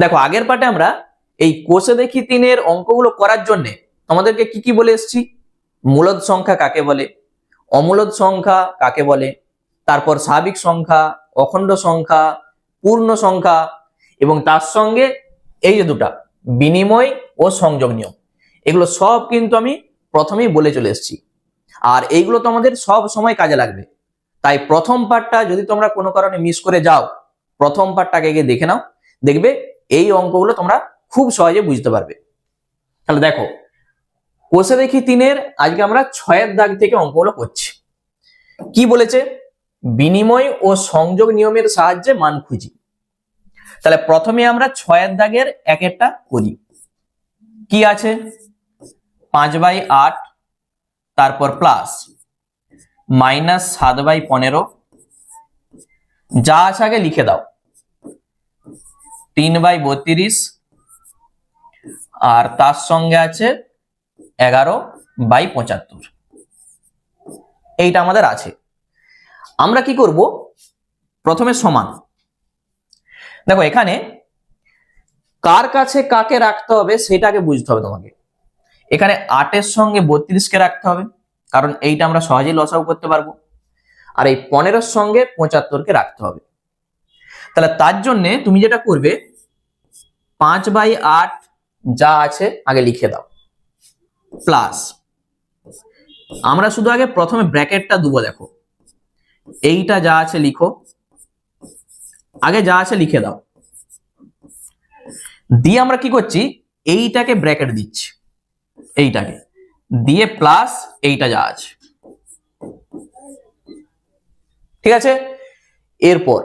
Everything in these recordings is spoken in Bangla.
দেখো আগের পার্টে আমরা এই কোষে দেখি 3-এর অঙ্কগুলো করার জন্য তোমাদেরকে কি কি বলে এসেছি, মূলদ সংখ্যা কাকে বলে, অমূলদ সংখ্যা কাকে বলে, তারপর স্বাভাবিক সংখ্যা, অখণ্ড সংখ্যা, পূর্ণ সংখ্যা এবং তার সঙ্গে এই যে দুটা বিনিময় ও সংযোগ নিয়ম, এগুলো সব কিন্তু আমি প্রথমেই বলে চলে এসেছি। আর এইগুলো তো আমাদের সব সময় কাজে লাগবে। তাই প্রথম পার্টটা যদি তোমরা কোনো কারণে মিস করে যাও, প্রথম পার্টটাকে গিয়ে দেখে নাও, দেখবে এই অঙ্কগুলো তোমরা খুব সহজে বুঝতে পারবে। তাহলে দেখো কোষে দেখি 3-এর আজকে আমরা 6-এর দাগ থেকে অঙ্কগুলো করছি। কি বলেছে, বিনিময় ও সংযোগ নিয়মের সাহায্যে মান খুঁজি। তাহলে প্রথমে আমরা 6-এর দাগের এক একটা করি। কি আছে, 5/8, তারপর প্লাস -7/15, যা আছে আগে লিখে দাও, 3/32 আর তার সঙ্গে আছে 11/75। এইটা আমাদের আছে। আমরা কি করব, প্রথমে সমান। দেখো এখানে কার কাছে কাকে রাখতে হবে সেটাকে বুঝতে হবে তোমাকে। এখানে 8-এর সঙ্গে 32কে রাখতে হবে, কারণ এইটা আমরা সহজেই লসাগু করতে পারবো। আর এই 15-এর সঙ্গে 75কে রাখতে হবে। তাহলে তার জন্য তুমি যেটা করবে, 5/8 যা আছে আগে লিখে দাও, প্লাস আমরা শুধু আগে প্রথমে ব্র্যাকেটটা দেবো। দেখো এইটা যা আছে লিখো, আগে যা আছে লিখে দাও, দিয়ে আমরা কি করছি, এইটাকে ব্র্যাকেট দিচ্ছি, এইটাকে দিয়ে প্লাস এইটা যা আছে, ঠিক আছে। এরপর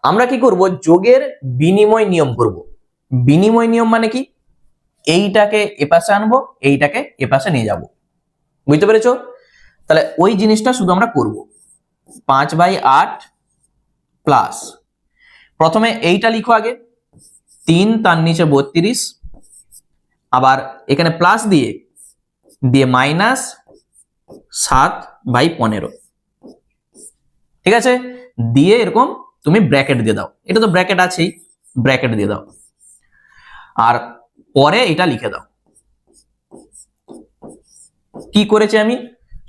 আমরা কি করব, যোগের বিনিময় নিয়ম করব। বিনিময় নিয়ম মানে কি, এইটাকে এপাশে আনবো, এইটাকে এপাশে নিয়ে যাব, বুঝতে পেরেছো? তাহলে ওই জিনিসটা শুধু আমরা করব। 5/8 প্লাস, প্রথমে এইটা লিখো আগে, 3 তার নিচে 32, আবার এখানে প্লাস দিয়ে -7/15, ঠিক আছে। দিয়ে এরকম তুমি ব্র্যাকেট দিয়ে দাও, এটা তো ব্র্যাকেট আছেই, ব্র্যাকেট দিয়ে দাও, আর পরে এটা লিখে দাও। কি করেছি আমি,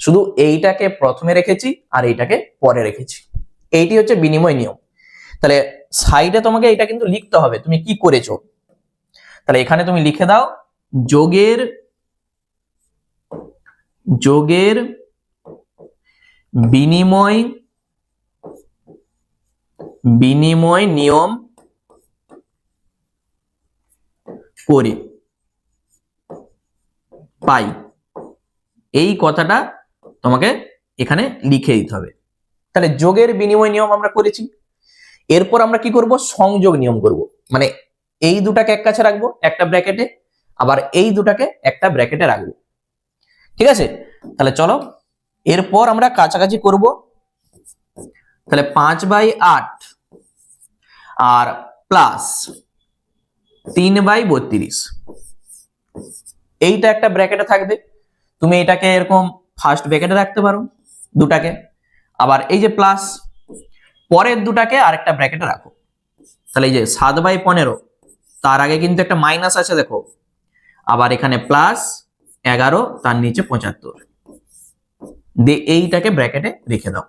শুধু এইটাকে প্রথমে রেখেছি আর এইটাকে পরে রেখেছি। এইটি হচ্ছে বিনিময় নিয়ম। তাহলে সাইডে তোমাকে এটা কিন্তু লিখতে হবে তুমি কি করেছো। তাহলে এখানে তুমি লিখে দাও, যোগের বিনিময় নিয়ম করে পাই, এই কথাটা তোমাকে এখানে লিখে দিতে হবে। তাহলে যোগের বিনিময় নিয়ম আমরা করেছি। এরপর আমরা কি করব, সংযোগ নিয়ম করব। মানে এই দুটাকে এক কাছে রাখবো একটা ব্র্যাকেটে, আবার এই দুটাকে একটা ব্র্যাকেটে রাখবো, ঠিক আছে। তাহলে চলো এরপর আমরা কাছাকাছি করব। তাহলে 5/8 আর প্লাস 3/32, এইটা একটা ব্র্যাকেটে থাকবে। তুমি এটাকে এরকম ফার্স্ট ব্র্যাকেটে রাখতে পারো দুটাকে, আবার এই যে প্লাস পরের দুটাকে আরেকটা ব্র্যাকেটে রাখো। তাহলে এই যে 7/15, তার আগে কিন্তু একটা মাইনাস আছে দেখো, আবার এখানে প্লাস 11 তার নিচে 75, দিয়ে এইটাকে ব্র্যাকেটে রেখে দাও,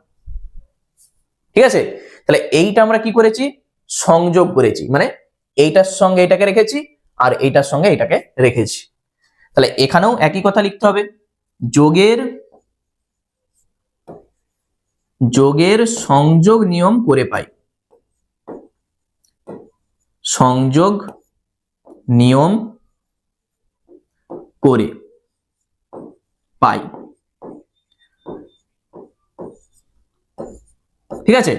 ঠিক আছে। তাহলে এইটা আমরা কি করেছি, সংযোগ করেছি, মানে এইটার সঙ্গে এটাকে রেখেছি আর এইটার সঙ্গে এটাকে রেখেছি। তাহলে এখানেও একই কথা লিখতে হবে, যোগের সংযোগ নিয়ম করে পাই, সংযোগ নিয়ম করে পাই, ঠিক আছে।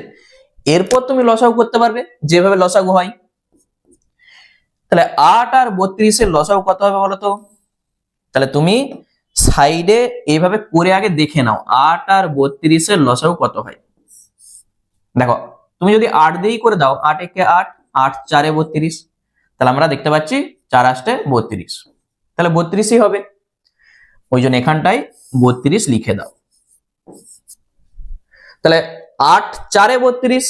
এরপর তুমি লসাগু করতে পারবে যেভাবে লসাগু হয়। তাহলে 8 আর 32-এর লসাগু কত হবে বলো তো। তাহলে তুমি সাইডে এইভাবে করে আগে দেখে নাও 8 আর 32-এর লসাগু কত হয়। দেখো তুমি যদি 8 দিয়েই করে দাও, 8 একে 8, 8 4 32, তাহলে আমরা দেখতে পাচ্ছি 4 8 32, তাহলে 32ই হবে। ওই জন্য এখানটায় 32 লিখে দাও। তাহলে 8 4 32,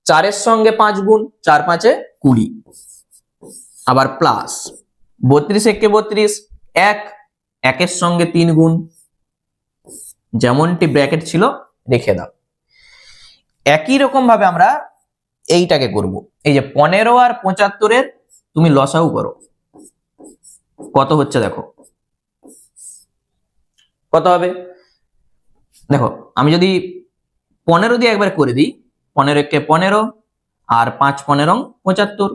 4-এর সঙ্গে 5 গুণ, 4 5 20, আবার প্লাস 32 একে 32, এক, একের সঙ্গে 3 গুণ, যেমনটি ব্র্যাকেট ছিল রেখে দাও। একই রকম ভাবে আমরা এইটাকে করব। এই যে 15 আর 75 তুমি লসাগু করো, কত হচ্ছে দেখো, কত হবে দেখো। আমি যদি 15 দিয়ে একবার করে দিই, 15 একে 15 আর 5 15 75,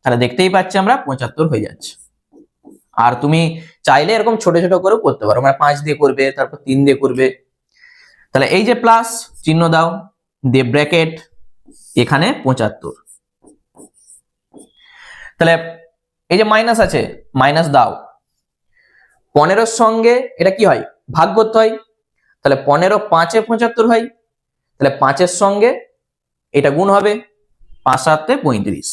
তাহলে দেখতেই পাচ্ছি আমরা 75 হয়ে যাচ্ছে। আর তুমি চাইলে এরকম ছোট ছোট করেও করতে পারো, মানে 5 দিয়ে করবে, তারপর 3 দিয়ে করবে। তাহলে এই যে প্লাস চিহ্ন দাও, দিয়ে ব্র্যাকেট, এখানে 75। তাহলে এই যে মাইনাস আছে, মাইনাস দাও। 15 সঙ্গে এটা কি হয়, ভাগ করতে হয়। তাহলে 15 5 এ 75 হয়, তাহলে 5 এর সঙ্গে এটা গুণ হবে, 5 7 এ 35।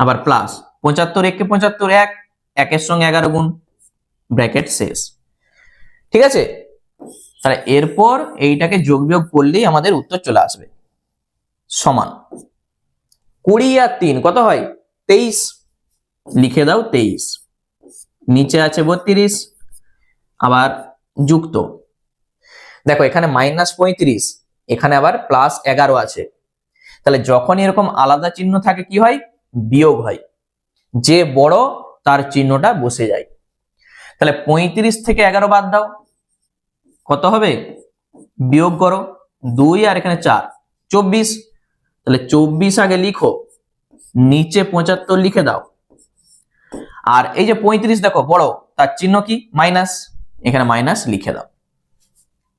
আবার প্লাস 75 একে 75, এক, একের সঙ্গে 11 গুণ, ব্র্যাকেট শেষ। ঠিক আছে, তাহলে এরপর এইটাকে যোগ বিয়োগ করলেই আমাদের উত্তর চলে আসবে। সমান 20 আর 3 কত হয়, 23, লিখে দাও 23, নিচে আছে 32, আবার যুক্ত। দেখো এখানে -35, এখানে আবার +11 আছে। তাহলে যখন এরকম আলাদা চিহ্ন থাকে কি হয়, বিয়োগ হয়, যে বড় তার চিহ্নটা বসে যায়। তাহলে 35 থেকে 11 বাদ দাও, কত হবে, বিয়োগ করো, 2 আর এখানে 4, 24। তাহলে 24 আগে লিখো, নিচে 75 লিখে দাও। আর এই যে 35 দেখো বড়, তার চিহ্ন কি, মাইনাস, এখানে মাইনাস লিখে দাও।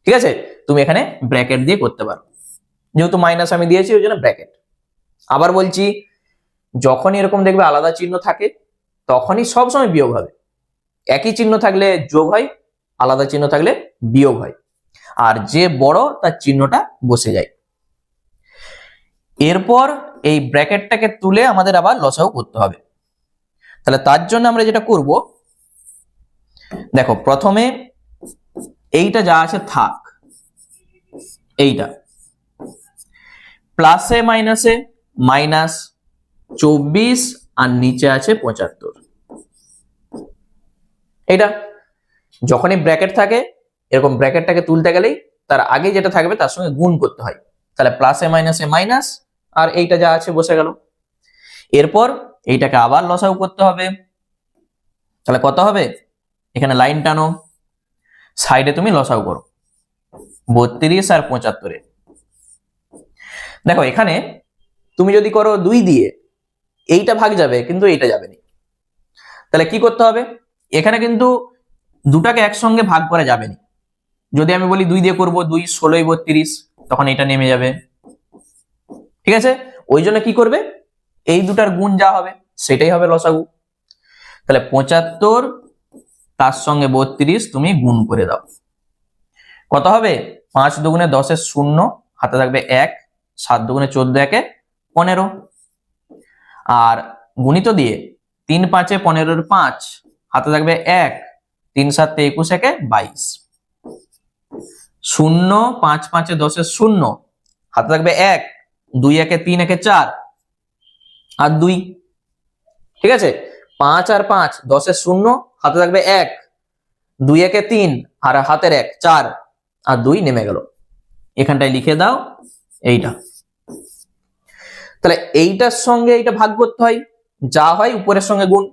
ঠিক আছে, তুমি এখানে ব্র্যাকেট দিয়ে করতে পারো, যেহেতু মাইনাস আমি দিয়েছি ওই জন্য ব্র্যাকেট। আবার বলছি, যখনই এরকম দেখবে আলাদা চিহ্ন থাকে তখনই সবসময় বিয়োগ হবে। একই চিহ্ন থাকলে যোগ হয়, আলাদা চিহ্ন থাকলে বিয়োগ হয়, আর যে বড় তার চিহ্নটা বসে যায়। এরপর এই ব্র্যাকেটটাকে তুলে আমাদের আবার লসাগু করতে হবে। তাহলে তার জন্য আমরা যেটা করব, দেখো প্রথমে এইটা যা আছে থাক, এইটা প্লাসে মাইনাসে মাইনাস 24 আর নিচে আছে 75। এটা যখনই ব্র্যাকেট থাকে, এরকম ব্র্যাকেটটাকে তুলতে গেলেই তার আগে যেটা থাকবে তার সঙ্গে গুণ করতে হয়। তাহলে প্লাসে মাইনাসে মাইনাস, আর এইটা যা আছে বসে গেল। এরপর এইটাকে আবার লসাগু করতে হবে। তাহলে কত হবে, এখানে লাইন টানো, সাইডে তুমি লসাগু করো, 32 আর 75। দেখো এখানে তুমি যদি করো 2 দিয়ে, এইটা ভাগ যাবে কিন্তু এইটা যাবে না। তাহলে কি করতে হবে, এখানে কিন্তু দুটাকে একসঙ্গে ভাগ করা যাবে না। যদি আমি বলি 2 দিয়ে করব, 2 16 32, তখন এটা নেমে যাবে। ঠিক আছে, ওই জন্য কি করবে, এই দুটার গুণ যা হবে সেটাই হবে লসাগু। তাহলে 75 তার সঙ্গে 32 তুমি গুণ করে দাও, কত হবে, 5 দুগুণে 10 এর 0, হাতে থাকবে 1, 7 দুগুণে 14 একে 15, আর গুণিত দিয়ে 3 5 এ 15 এর 5, হাতে থাকবে 1, 3 7 21 একে 22, 0 5 5 এ 10 এর 0, হাতে থাকবে 1, 2 একে 3 একে 4 আর 2। ঠিক আছে, 5 আর 5 10 এর 0, হাতে থাকবে 1, 2 একে 3 আর হাতের 1 4 আর 2 নেমে গেল। এখানটায় লিখে দাও এইটা। তাহলে এইটার সঙ্গে এইটা ভাগ করতে হয়, যা হয় উপরের সঙ্গে গুণ।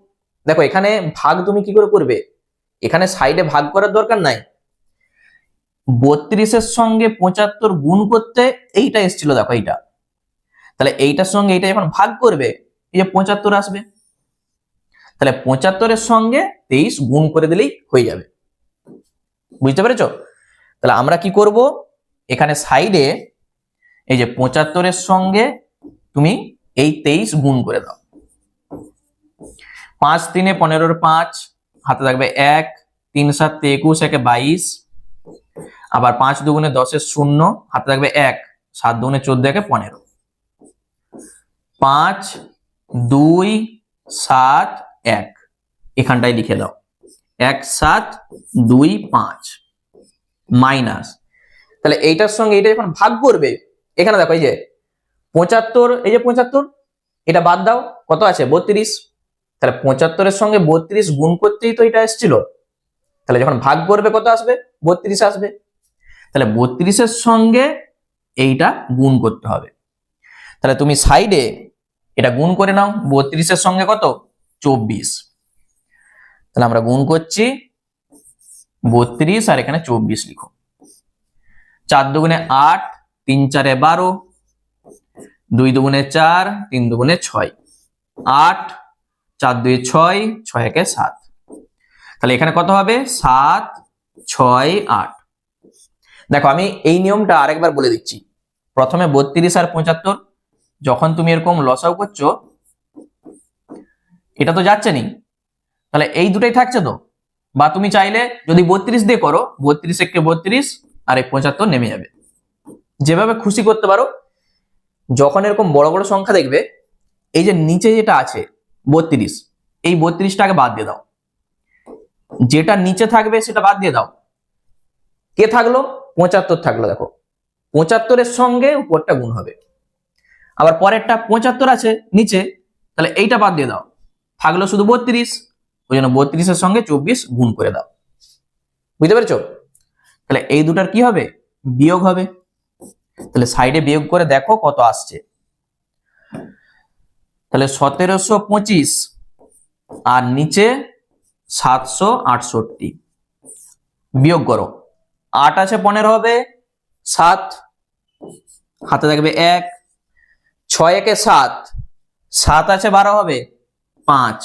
দেখো এখানে ভাগ তুমি কি করে করবে, এখানে সাইডে ভাগ করার দরকার নাই। 32 এর সঙ্গে 75 গুণ করতে এইটা এসেছিল, দেখো এইটা। তাহলে এইটার সঙ্গে এইটা যখন ভাগ করবে, এই যে 75 আসবে। তাহলে 75 এর সঙ্গে 23 গুণ করে দিলেই হয়ে যাবে। বুঝতে পেরেছো? তাহলে আমরা কি করব, এখানে সাইডে এই যে 75 এর সঙ্গে তুমি এই 23 গুণ করে দাও। 5 3 এ 15 এর 5, হাতে থাকবে 1, 3 7 21 একে 22, আবার 5 দুগুণে 10 এর 0, হাতে থাকবে 1, 7 দুগুণে 14 একে 15, 5 2 7 1, এখানটায় লিখে দাও 1 7 2 5 মাইনাস। তাহলে এইটার সঙ্গে এইটা যখন ভাগ করবে, এখানে দেখো এই যে 75, এই যে 75, এটা বাদ দাও, কত আছে 32। তাহলে 75-এর সঙ্গে 32 গুণ করতেই তো এটা এসেছিল। তাহলে যখন ভাগ করবে কত আসবে? 32 আসবে। তাহলে 32-এর সঙ্গে এইটা গুণ করতে হবে। তাহলে তুমি সাইডে এটা গুণ করে নাও, 32-এর সঙ্গে কত? 24। তাহলে আমরা গুণ করছি 32 আর এখানে 24 লিখো। 4 দুগুণে 8, 3 4 12, 2 দুগুণে 4, 3 দুগুণে 6, 8, 4 2 6, 6 1 7। তাহলে এখানে কত হবে? 7 6 8। দেখো আমি এই নিয়মটা আরেকবার বলে দিচ্ছি। প্রথমে 32 আর 75, যখন তুমি এরকম লসাউ করছো এটা তো যাচ্ছে নি, তাহলে এই দুটাই থাকছে তো। বা তুমি চাইলে যদি 32 দিয়ে করো, 32 একে 32 আর 75 নেমে যাবে, যেভাবে খুশি করতে পারো। যখন এরকম বড় বড় সংখ্যা দেখবে, এই যে নিচে যেটা আছে 32, এই 32টাকে বাদ দিয়ে দাও, যেটা নিচে থাকবে সেটা বাদ দিয়ে দাও। কে থাকলো? 75 থাকলো। দেখো 75-এর সঙ্গে উপরটা গুণ হবে, আবার পরেরটা 75 আছে নিচে, তাহলে এইটা বাদ দিয়ে দাও, থাকলো শুধু 32। ওই জন্য 32-এর সঙ্গে 24 গুণ করে দাও। বুঝতে পেরেছো? তাহলে এই দুটার কি হবে? বিয়োগ হবে। তাহলে সাইডে বিয়োগ করে দেখো কত আসছে। তাহলে 1725 আর নিচে 768 বিয়োগ করো। 8 আছে 15 হবে 7, হাতে থাকবে 1, 6 1 7, 7 আছে 12 হবে 5,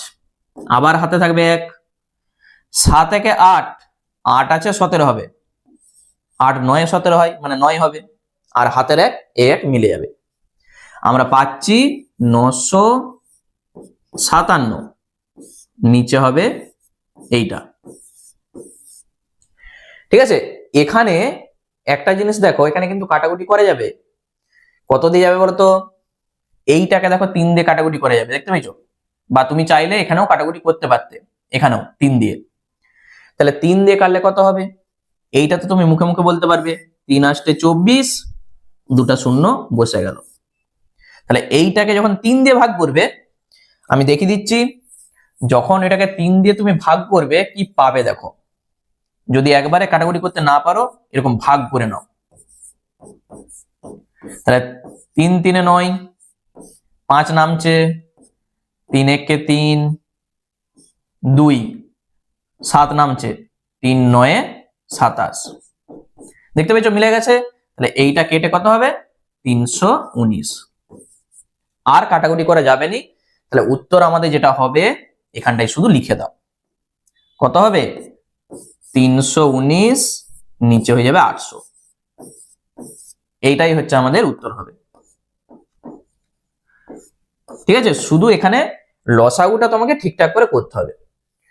আবার হাতে থাকবে 1, 7 1 8, 8 আছে 17 হবে, 8 9 17 হয় মানে 9 হবে, আর হাতের 1 মিলে যাবে। আমরা পাচ্ছি 957, নিচে হবে এইটা। ঠিক আছে? এখানে একটা জিনিস দেখো, এখানে কিন্তু কাটাকুটি করা যাবে। কত দিয়ে যাবে বলতো? এইটাকে দেখো 3 দিয়ে কাটাকুটি করা যাবে, দেখতে পেয়েছো? বা তুমি চাইলে এখানেও কাটাকুটি করতে পারতে, এখানেও 3 দিয়ে। তাহলে 3 দিয়ে কাটলে কত হবে? এইটা তো তুমি মুখে মুখে বলতে পারবে, 3 আসতে 24, দুটা শূন্য বসে গেল। তাহলে এইটাকে যখন 3 দিয়ে ভাগ করবে, আমি দেখিয়ে দিচ্ছি, যখন এটাকে 3 দিয়ে তুমি ভাগ করবে কি পাবে দেখো। যদি একবারে কাটাকুটি করতে না পারো, এরকম ভাগ করে নাও। তাহলে 3 3 9, 5 নামছে, 3 1 3, 2 7 নামছে, 3 9 27। দেখতে পেয়েছো মিলে গেছে? তাহলে এইটা কেটে কত হবে? 319। আর কাটাকুটি করা যাবে নি। তাহলে উত্তর আমাদের যেটা হবে, এখানটায় শুধু লিখে দাও। কত হবে? 319, নিচে হয়ে যাবে 800। এইটাই হচ্ছে আমাদের উত্তর হবে। ঠিক আছে? শুধু এখানে লসাগুটা তোমাকে ঠিকঠাক করে করতে হবে।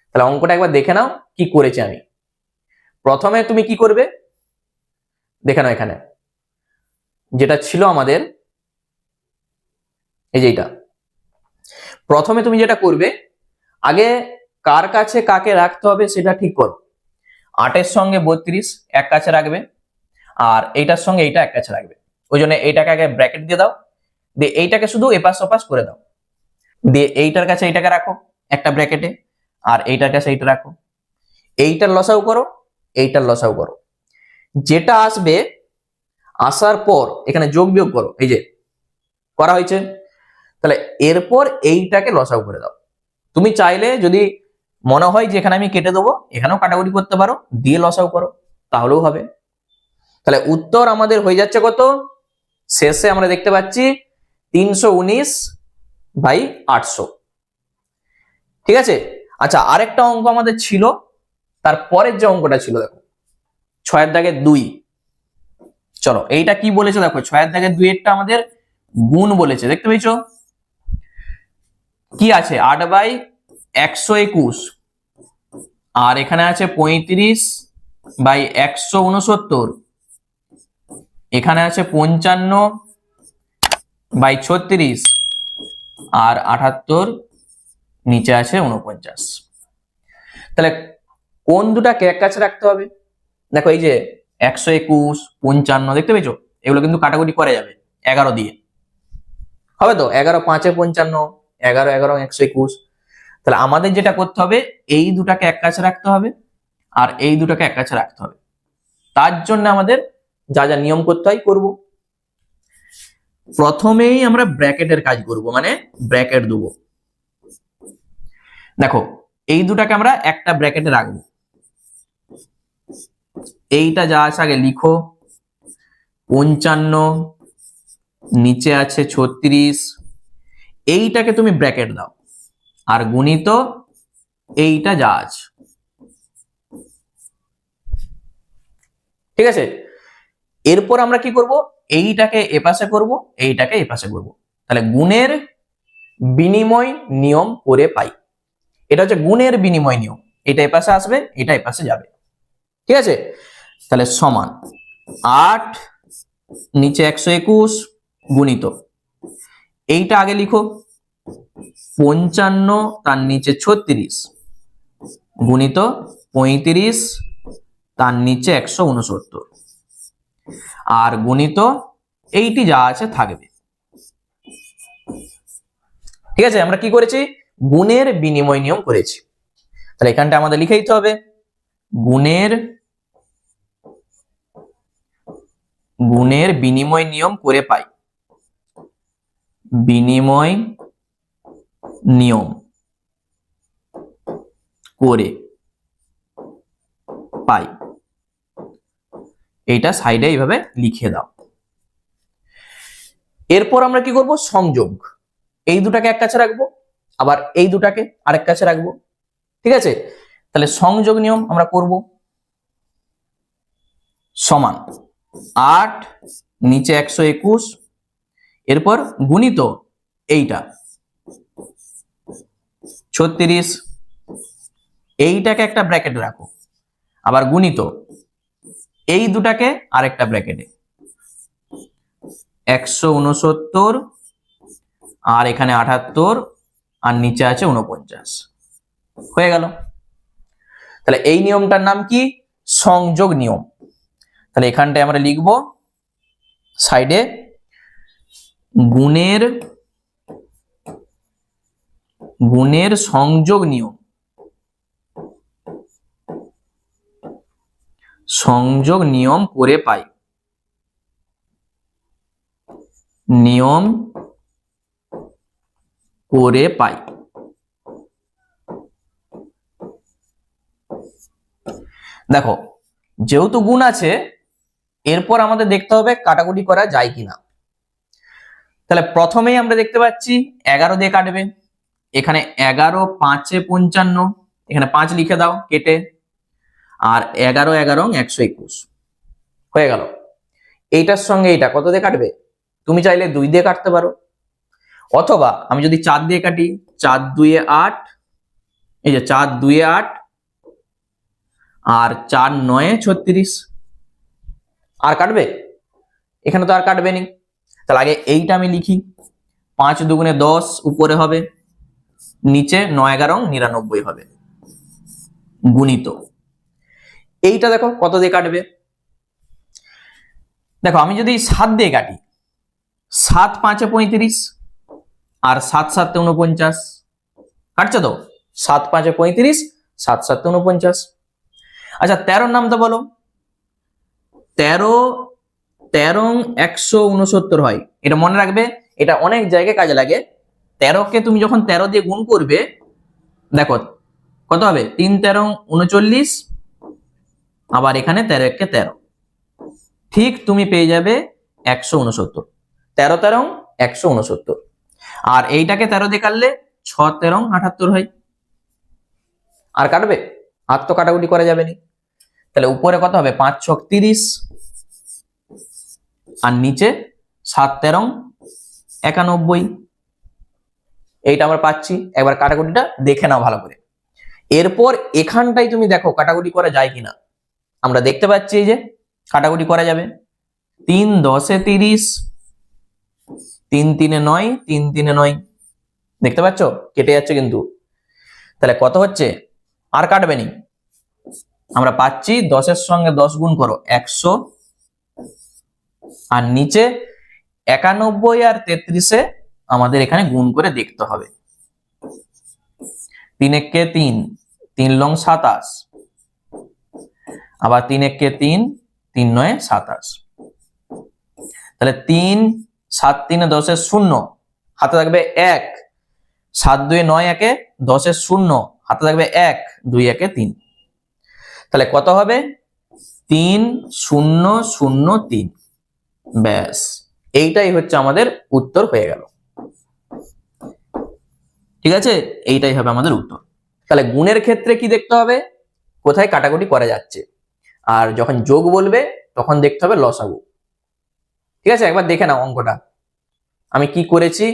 তাহলে অঙ্কটা একবার দেখে নাও কি করেছি আমি। প্রথমে তুমি কি করবে দেখে নাও। এখানে যেটা ছিল আমাদের, এই যে এইটা, প্রথমে তুমি যেটা করবে, আগে কার কাছে কাকে রাখতে হবে সেটা ঠিক করো। 8-এর সঙ্গে 32 এক কাছে রাখবে, আর এইটার সঙ্গে এইটা এক কাছে রাখবে। ওই জন্য এইটাকে আগে ব্র্যাকেট দিয়ে দাও, দিয়ে এইটাকে শুধু এপাশ ওপাশ করে দাও, দিয়ে এইটার কাছে এইটাকে রাখো একটা ব্র্যাকেটে, আর এইটার কাছে এইটা রাখো। এইটার লসাউ করো, এইটার লসাউ করো, যেটা আসবে আসার পর এখানে যোগ বিয়োগ করো। এই যে করা হয়েছে। তাহলে এরপর এইটাকে লসাউ করে দাও। তুমি চাইলে যদি মনে হয় যে এখানে আমি কেটে দেবো, এখানেও কাটাকুটি করতে পারো, দিয়ে লসাউ করো, তাহলেও হবে। তাহলে উত্তর আমাদের হয়ে যাচ্ছে কত? শেষে আমরা দেখতে পাচ্ছি 319/800। ঠিক আছে? আচ্ছা, আরেকটা অঙ্ক আমাদের ছিল, তারপরের যে অঙ্কটা ছিল দেখো, 6-এর দাগে 2। চলো এইটা কি বলেছে দেখো, 6-এর দাগে 2-এরটা আমাদের গুণ বলেছে, দেখতে পেয়েছো? কি আছে? 8/121, আর এখানে আছে 35/169, এখানে আছে 55/36, আর 78, নিচে আছে 49। তাহলে কোন দুটাকে এক কাছে রাখতে হবে? দেখো এই যে 121, 55, দেখতে পেয়েছো? এগুলো কিন্তু কাটাকুটি করা যাবে 11 দিয়ে। হবে তো? 11 5 55, 11 11 121। তাহলে আমাদের যেটা করতে হবে, এই দুটাকে এক কাছে রাখতে হবে আর এই দুটাকে এক কাছে রাখতে হবে। তার জন্য আমাদের যা যা নিয়ম করতে হয় করব। প্রথমেই আমরা ব্র্যাকেটের কাজ করব, মানে ব্র্যাকেট দেবো। দেখো এই দুটাকে আমরা একটা ব্র্যাকেটে রাখবো। এইটা যা আছে আগে লিখো, 55, নিচে আছে 36, এইটাকে তুমি ব্র্যাকেট দাও আর গুণিত এইটা যা আছে। ঠিক আছে, এরপর আমরা কি করব, এইটাকে এপাশে করব, এইটাকে এপাশে করব। তাহলে গুণের বিনিময় নিয়ম করে পাই। এটা হচ্ছে গুণের বিনিময় নিয়ম, এটা এপাশে আসবে, এটা এপাশে যাবে। ঠিক আছে, তাহলে সমান 8 নিচে 121 গুণিত এইটা আগে লিখো, 55 তার নিচে 36 গুণিত 35 তার নিচে 169 আর গুণিত এইটি যা আছে থাকবে। ঠিক আছে, আমরা কি করেছি, গুণের বিনিময় নিয়ম করেছি। তাহলে এখানটা আমাদের লিখে দিতে হবে, গুণের বিনিময় নিয়ম করে পাই। বিনিময় নিয়ম করে পাই, এইটা সাইডে এইভাবে লিখে দাও। এরপর আমরা কি করব, সংযোগ। এই দুটাকে এক কাছে রাখবো, আবার এই দুটাকে আরেক কাছে রাখবো। ঠিক আছে, তাহলে সংযোগ নিয়ম আমরা করব। সমান 8 নিচে 121, এরপর গুণিত এইটা 36, এইটাকে একটা ব্র্যাকেটে রাখো, আবার গুণিত এই দুটাকে আরেকটা ব্র্যাকেটে 169 আর এখানে 78 আর নিচে আছে 49। হয়ে গেল। তাহলে এই নিয়মটার নাম কি, সংযোগ নিয়ম। তাহলে এখানটায় আমরা লিখব সাইডে, গুণের সংযোগ নিয়ম। সংযোগ নিয়ম করে পাই। নিয়ম করে পাই। দেখো যেহেতু গুণ আছে, এরপর আমাদের দেখতে হবে কাটাকুটি করা যায় কিনা। তাহলে প্রথমেই আমরা দেখতে পাচ্ছি 11 দিয়ে কাটবে, এখানে 11 5 55, এখানে 5 লিখে দাও কেটে, আর 11 11 121 হয়ে গেল। এইটার সঙ্গে এইটা কত দিয়ে কাটবে, তুমি চাইলে 2 দিয়ে কাটতে পারো, অথবা আমি যদি 4 দিয়ে কাটি, 4 2 8, এই যে 4 2 8 আর 4 9 36। আর কাটবে, এখানে তো আর কাটবে নি। তাহলে আগে এইটা আমি লিখি, 5 দুগুণে 10 উপরে হবে, নিচে 9 11 99 হবে, গুণিত এইটা দেখো কত দিয়ে কাটবে। দেখো আমি যদি 7 দিয়ে কাটি, 7 5 35 আর 7 7 49, কাটছে তো, 7 5 35, 7 7 49। আচ্ছা 13 নাম তো বলো, 13 13 169 হয়, এটা মনে রাখবে, এটা অনেক জায়গায় কাজে লাগে। 13 কে তুমি যখন 13 দিয়ে গুণ করবে, দেখো কত হবে, 3 13 39, আবার এখানে 13 1 13, ঠিক তুমি পেয়ে যাবে 169। 13 13 169, আর এইটাকে 13 দিয়ে কাটলে 6 13 78 হয়। আর কাটবে, আর তো কাটাকুটি করা যাবে না। তাহলে উপরে কত হবে, 5 6 30 আর নিচে 7 13 91। এইটা আমরা পাচ্ছি। একবার কাটাকুটিটা দেখে নাও ভালো করে। এরপর এখানটাই তুমি দেখো কাটাকুটি করা যায় কিনা। আমরা দেখতে পাচ্ছি এই যে কাটাকুটি করা যাবে। 3 10 30, 3 3 9, 3 3 9, দেখতে পাচ্ছ কেটে যাচ্ছে কিন্তু। তাহলে কত হচ্ছে, আর কাটবে নি, আমরা পাচ্ছি 10 এর সঙ্গে 10 গুণ করো 100, আর নিচে 91 আর 33-এ আমাদের এখানে গুণ করে দেখতে হবে। 3 একে 3, 3 লং 27, আবার 3 একে 3, 3 নয় 27। তাহলে 3 7 3 10 শূন্য, হাতে থাকবে 1, 7 2 9 1 10 শূন্য, হাতে থাকবে 1, 2 1 3। তাহলে কত হবে? 3 0 0 3। ব্যাস, এইটাই হচ্ছে আমাদের উত্তর হয়ে গেল। ঠিক আছে, এইটাই হবে আমাদের উত্তর। তাহলে গুণের ক্ষেত্রে কি দেখতে হবে? কোথায় কাটাকুটি করা যাচ্ছে, আর যখন যোগ বলবে তখন দেখতে হবে লসাগু। ঠিক আছে, একবার দেখে নাও অঙ্কটা, আমি কি করেছি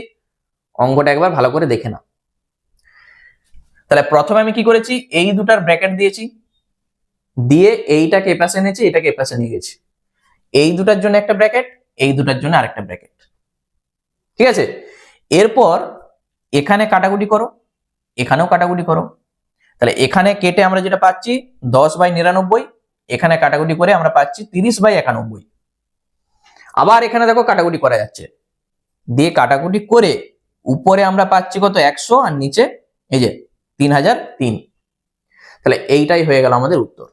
অঙ্কটা একবার ভালো করে দেখে নাও। তাহলে প্রথমে আমি কি করেছি, এই দুটার ব্র্যাকেট দিয়েছি, দিয়ে এইটাকে এপাশে এনেছি, এটাকে এপাশে নিয়ে গেছি। এই দুটার জন্য একটা ব্র্যাকেট, এই দুটার জন্য আরেকটা ব্র্যাকেট। ঠিক আছে, এরপর এখানে কাটাকুটি করো, এখানেও কাটাকুটি করো। তাহলে এখানে কেটে আমরা যেটা পাচ্ছি 10/99, এখানে কাটাকুটি করে আমরা পাচ্ছি 30/91। আবার এখানে দেখো কাটাকুটি করা যাচ্ছে, দিয়ে কাটাকুটি করে উপরে আমরা পাচ্ছি কত 100, আর নিচে এই যে 3003। তাহলে এইটাই হয়ে গেল আমাদের উত্তর।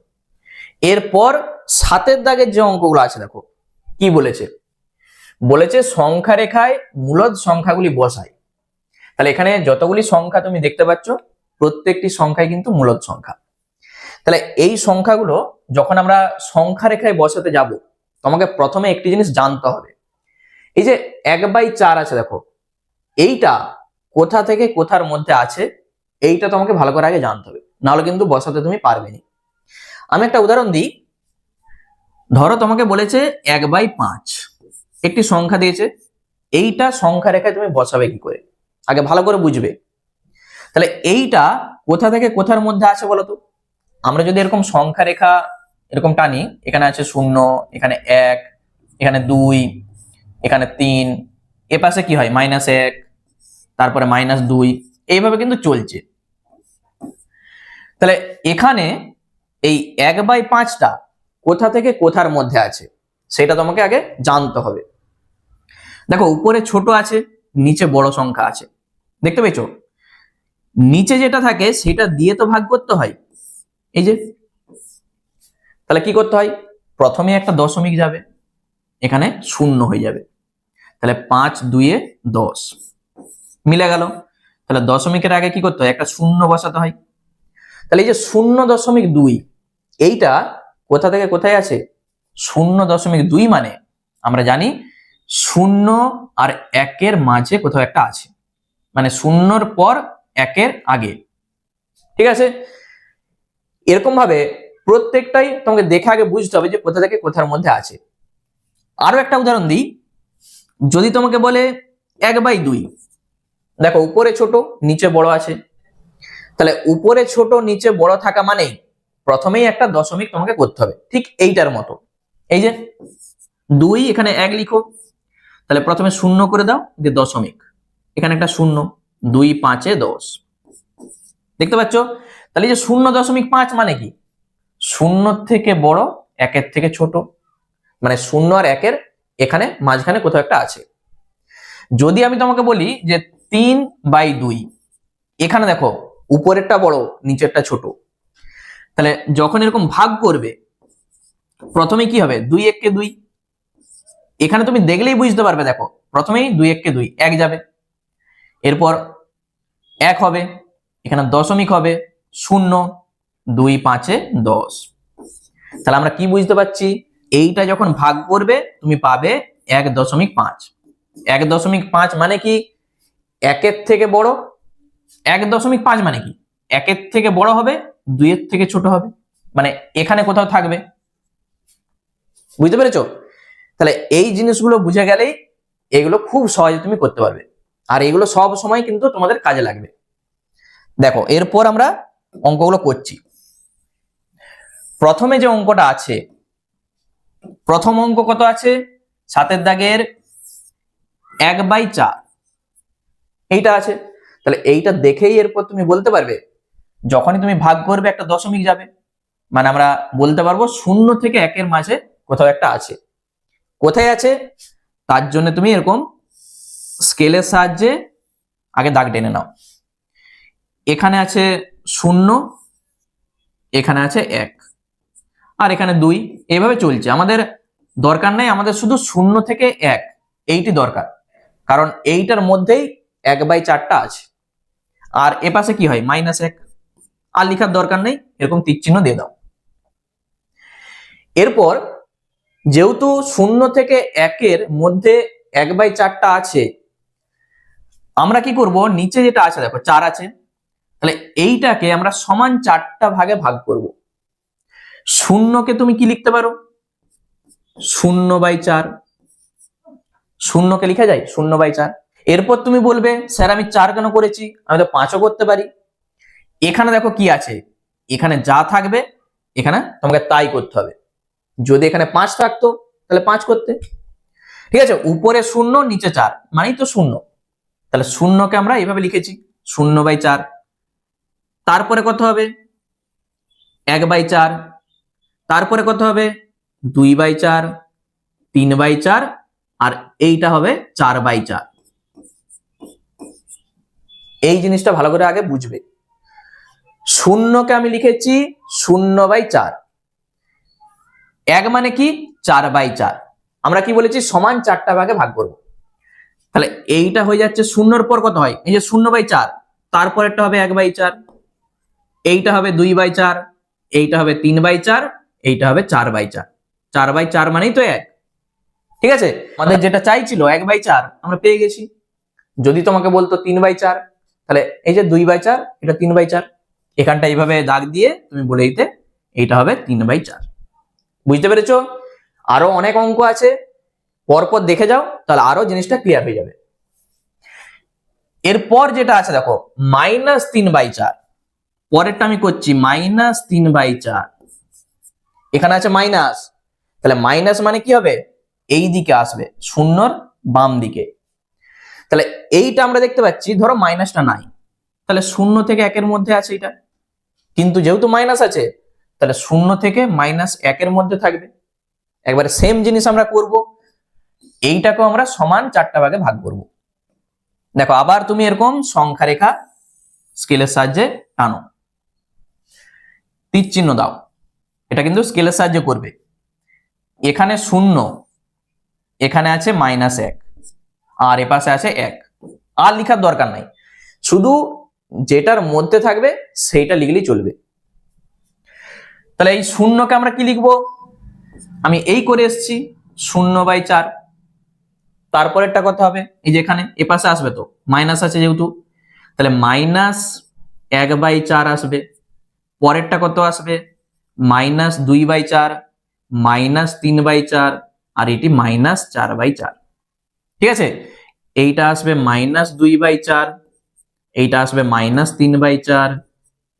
এরপর 7 দাগের যে অঙ্কগুলো আছে দেখো কি বলেছে, বলেছে সংখ্যা রেখায় মূলদ সংখ্যাগুলি বসাই। তাহলে এখানে যতগুলি সংখ্যা তুমি দেখতে পাচ্ছ প্রত্যেকটি সংখ্যাই কিন্তু মূলদ সংখ্যা। তাহলে এই সংখ্যাগুলো যখন আমরা সংখ্যা রেখায় বসাতে যাব, তোমাকে প্রথমে একটি জিনিস জানতে হবে। এই যে 1/4 আছে দেখো, এইটা কোথা থেকে কোথার মধ্যে আছে এইটা তোমাকে ভালো করে আগে জানতে হবে, নাহলে কিন্তু বসাতে তুমি পারবে না। আমি একটা উদাহরণ দিই। ধরো তোমাকে বলেছে 1/5 একটি সংখ্যা দিয়েছে, এইটা সংখ্যা রেখায় তুমি বসাবে কি করে আগে ভালো করে বুঝবে। তাহলে এইটা কোথা থেকে কোথার মধ্যে আছে বলো তো? আমরা যদি এরকম সংখ্যা রেখা এরকম টানি, এখানে আছে 0, এখানে 1, এখানে 2, এখানে 3, এ পাশে কি হয় -1, তারপরে -2, এইভাবে কিন্তু চলছে। তাহলে এখানে এই 1/5টা কোথা থেকে কোথার মধ্যে আছে সেটা তোমাকে আগে জানতে হবে। দেখো উপরে ছোট আছে, নিচে বড় সংখ্যা আছে, দেখতে পেয়েছো? নিচে যেটা থাকে সেটা দিয়ে তো ভাগ করতে হয়, এই যে। তাহলে কি করতে হয়, প্রথমে একটা দশমিক যাবে, এখানে 0 হয়ে যাবে। তাহলে 5 2 10 মিলে গেল। তাহলে দশমিকের আগে কি করতে হয়, একটা 0 বসাতে হয়। তাহলে এই যে 0.2 এইটা কোথা থেকে কোথায় আছে? 0.2 মানে আমরা জানি 0 আর 1 মাঝে কোথাও একটা আছে, মানে 0-র পর 1-এর আগে। ঠিক আছে, এরকম ভাবে প্রত্যেকটাই তোমাকে দেখে আগে বুঝতে হবে যে কোথা থেকে কোথার মধ্যে আছে। আরো একটা উদাহরণ দিই, যদি তোমাকে বলে 1/2, দেখো উপরে ছোট নিচে বড় আছে, তাহলে উপরে ছোট নিচে বড় থাকা মানেই প্রথমেই একটা দশমিক তোমাকে করতে হবে, ঠিক এইটার মতো। এই যে 2, এখানে 1 লিখো, তাহলে প্রথমে 0 করে দাও, দিয়ে দশমিক, এখানে একটা 0, 2 5 10, দেখতে পাচ্ছ? তাহলে এই যে 0.5 মানে কি, 0 থেকে বড় 1-এর থেকে ছোট, মানে 0 আর 1-এর এখানে মাঝখানে কোথাও একটা আছে। যদি আমি তোমাকে বলি যে 3/2, এখানে দেখো উপরেরটা বড় নিচেরটা ছোট, তাহলে যখন এরকম ভাগ করবে প্রথমে কি হবে, 2 1 2, এখানে তুমি দেখলেই বুঝতে পারবে। দেখো প্রথমেই 2 1 2, 1 যাবে, এরপর 1 হবে, এখানে দশমিক হবে 0, 2 5 10। তাহলে আমরা কি বুঝতে পারছি, এইটা যখন ভাগ করবে তুমি পাবে 1.5। 1.5 মানে কি, 1-এর থেকে বড়। 1.5 মানে কি, 1-এর থেকে বড় হবে, 2-এর থেকে ছোট হবে, মানে এখানে কোথাও থাকবে। বুঝতে পেরেছো? তাহলে এই জিনিসগুলো বুঝে গেলেই এগুলো খুব সহজে তুমি করতে পারবে, আর এগুলো সব সময় কিন্তু তোমাদের কাজে লাগবে। দেখো এরপর আমরা অঙ্কগুলো করছি। প্রথমে যে অঙ্কটা আছে, প্রথম অঙ্ক কত আছে, 7 দাগের 1/4 এইটা আছে। তাহলে এইটা দেখেই এরপর তুমি বলতে পারবে, যখনই তুমি ভাগ করবে একটা দশমিক যাবে, মানে আমরা বলতে পারবো 0 থেকে 1-এর মাঝে কোথাও একটা আছে। কোথায় আছে তার জন্য তুমি এরকম স্কেলের সাহায্যে আগে দাগ টেনে নাও। এখানে আছে 0, এখানে আছে 1, আর এখানে 2, এইভাবে চলছে। আমাদের দরকার নেই, আমাদের শুধু 0 থেকে 1 এইটি দরকার, কারণ এইটার মধ্যেই 1/4টা আছে। আর এ পাশে কি হয় -1, আর লেখার দরকার নেই, এরকম তীর চিহ্ন দিয়ে দাও। এরপর যেহেতু 0 থেকে 1 মধ্যে 1/4টা আছে, আমরা কি করব, নিচে যেটা আছে দেখো 4 আছে, তাহলে এইটাকে আমরা সমান 4টা ভাগে ভাগ করব। 0কে তুমি কি লিখতে পারো, 0/4, 0কে লিখা যায় 0/4। এরপর তুমি বলবে স্যার আমি 4 কেন করেছি, আমি তো 5ও করতে পারি। এখানে দেখো কি আছে, এখানে যা থাকবে এখানে তোমাকে তাই করতে হবে। যদি এখানে 5 থাকতো তাহলে 5 করতে, ঠিক আছে। উপরে 0 নিচে 4 মানেই তো 0, তাহলে 0কে আমরা এইভাবে লিখেছি 0/4। তারপরে কত হবে 1/4, তারপরে কত হবে 2/4, 3/4, আর এইটা হবে 4/4। এই জিনিসটা ভালো করে আগে বুঝবে। 0কে আমি লিখেছি 0/4, 1 মানে কি 4/4। আমরা কি বলেছি, সমান 4টা ভাগে ভাগ করব। তাহলে এইটা হয়ে যাচ্ছে 0-র পর কত হয়, এই যে 0/4, তারপরেরটা হবে 1/4, এইটা হবে 2/4, এইটা হবে 3/4, এইটা হবে 4/4। 4/4 মানেই তো 1, ঠিক আছে। আমাদের যেটা চাইছিল 1/4 আমরা পেয়ে গেছি। যদি তোমাকে বলতো 3/4, তাহলে এই যে 2/4, এটা 3/4, এখানটা এইভাবে দাগ দিয়ে তুমি বলে দিতে এইটা হবে 3/4। বুঝতে পেরেছো? আরো অনেক অঙ্ক আছে, পরপর দেখে যাও, তাহলে আরো জিনিসটা ক্লিয়ার হয়ে যাবে। এরপর যেটা আছে দেখো -3/4, পরেরটা আমি করছি -3/4। এখানে আছে মাইনাস, তাহলে মাইনাস মানে কি হবে, এই দিকে আসবে, 0-র বাম দিকে। তাহলে এইটা আমরা দেখতে পাচ্ছি, ধরো মাইনাসটা নাই, তাহলে 0 থেকে 1-এর মধ্যে আছে এটা, কিন্তু যেহেতু মাইনাস আছে তাহলে 0 থেকে -1-এর মধ্যে থাকবে। একবারে সেম জিনিস আমরা করব, এইটাকেও আমরা সমান 4টা ভাগে ভাগ করব। দেখো আবার তুমি এরকম সংখ্যা রেখা স্কেলের সাহায্যে টানো, তীর চিহ্ন দাও, এটা কিন্তু স্কেলের সাহায্যে করবে। এখানে 0, এখানে আছে -1, আর এ পাশে আছে 1, আর লেখার দরকার নাই, শুধু যেটার মধ্যে থাকবে সেইটা লিখলেই চলবে। তাহলে এই 0কে আমরা কি লিখবো, আমি এই করে এসেছি 0/4। তারপরেরটা কত হবে, এই যে এখানে এ পাশে আসবে, তো মাইনাস আছে যেহেতু, তাহলে -1/4 আসবে। পরেরটা কত আসবে, -2/4, -3/4, আর এটি -4/4, ঠিক আছে। এইটা আসবে -2/4, এইটা আসবে -3/4,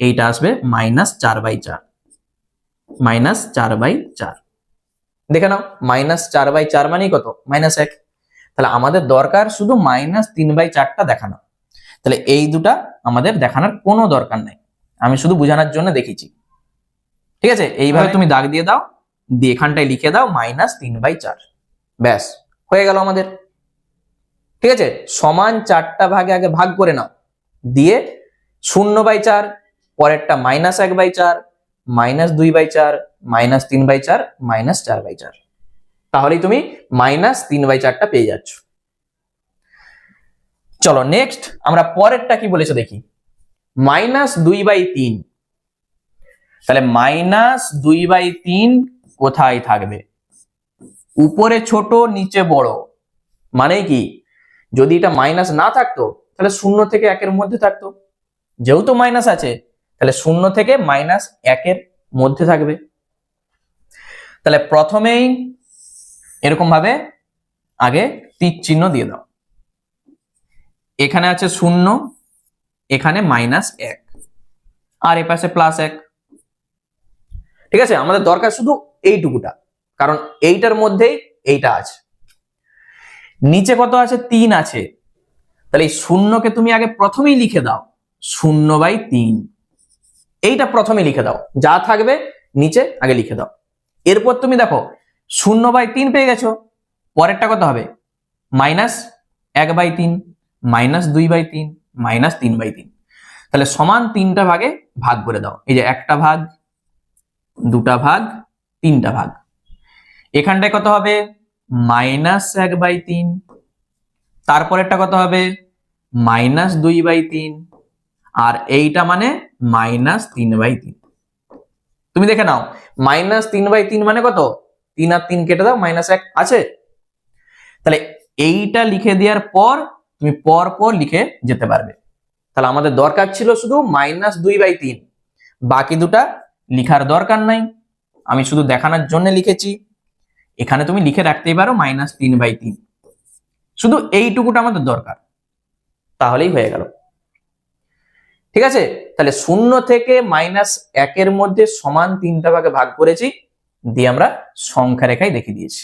এইটা আসবে -4/4, -4/4। দেখে নাও -4/4 মানেই কত, -1। তাহলে আমাদের দরকার শুধু -3/4টা দেখানো, তাহলে এই দুটা আমাদের দেখানোর কোনো দরকার নাই, আমি শুধু বোঝানোর জন্য দেখিয়েছি, ঠিক আছে। এইভাবে তুমি দাগ দিয়ে দাও, দিয়ে এখানটায় লিখে দাও -3/4, ব্যাস হয়ে গেল আমাদের, ঠিক আছে। সমান 4টা ভাগে আগে ভাগ করে নাও, দিয়ে 0/4, পরেরটা -1/4, -2/4, -3/4, -4/4, তাহলেই তুমি -3/4টা পেয়ে যাচ্ছ। চলো নেক্সট আমরা পরেরটা কি বলেছে দেখি, -2/3। তাহলে -2/3 কোথায় থাকবে, উপরে ছোট নিচে বড়, মানে কি, যদি এটা মাইনাস না থাকতো তাহলে 0 থেকে 1-এর মধ্যে থাকতো, যেহেতু মাইনাস আছে তাহলে 0 থেকে -1-এর মধ্যে থাকবে। তাহলে প্রথমেই এরকম ভাবে আগে তীর চিহ্ন দিয়ে দাও, এখানে আছে 0, এখানে -1, আর এ পাশে +1, ঠিক আছে। আমাদের দরকার শুধু এইটুকুটা, কারণ এইটার মধ্যেই এইটা আছে। নিচে কত আছে, 3 আছে, তাহলে এই 0কে তুমি আগে প্রথমেই লিখে দাও 0/3, এইটা প্রথমে লিখে দাও, যা থাকবে নিচে আগে লিখে দাও। এরপর তুমি দেখো 0/3 পেয়ে গেছো, পরেরটা কত হবে, 1/3, -2/3, -3/3। তাহলে সমান 3টা ভাগে ভাগ করে দাও। এই যে একটা ভাগ, দুটা ভাগ, তিনটা ভাগ। এখানটায় কত হবে? -1/3। তারপরেরটা কত হবে? -2/3। আর এইটা মানে -3/3। তুমি দেখে নাও, -3/3 মানে কত? 3 আর 3 কেটে দাও, -1 আছে। তাহলে এইটা লিখে দেওয়ার পর তুমি পর পর লিখে যেতে পারবে। তাহলে আমাদের দরকার ছিল শুধু -2/3, বাকি দুটা লিখার দরকার নাই, আমি শুধু দেখানোর জন্য লিখেছি। এখানে তুমি লিখে রাখতেই পারো -3/3, শুধু এইটুকুটা আমাদের দরকার, তাহলেই হয়ে গেল। ঠিক আছে, তাহলে 0 থেকে -1 মধ্যে সমান 3টা ভাগে ভাগ করেছি, দিয়ে আমরা সংখ্যা রেখায় দেখিয়ে দিয়েছি।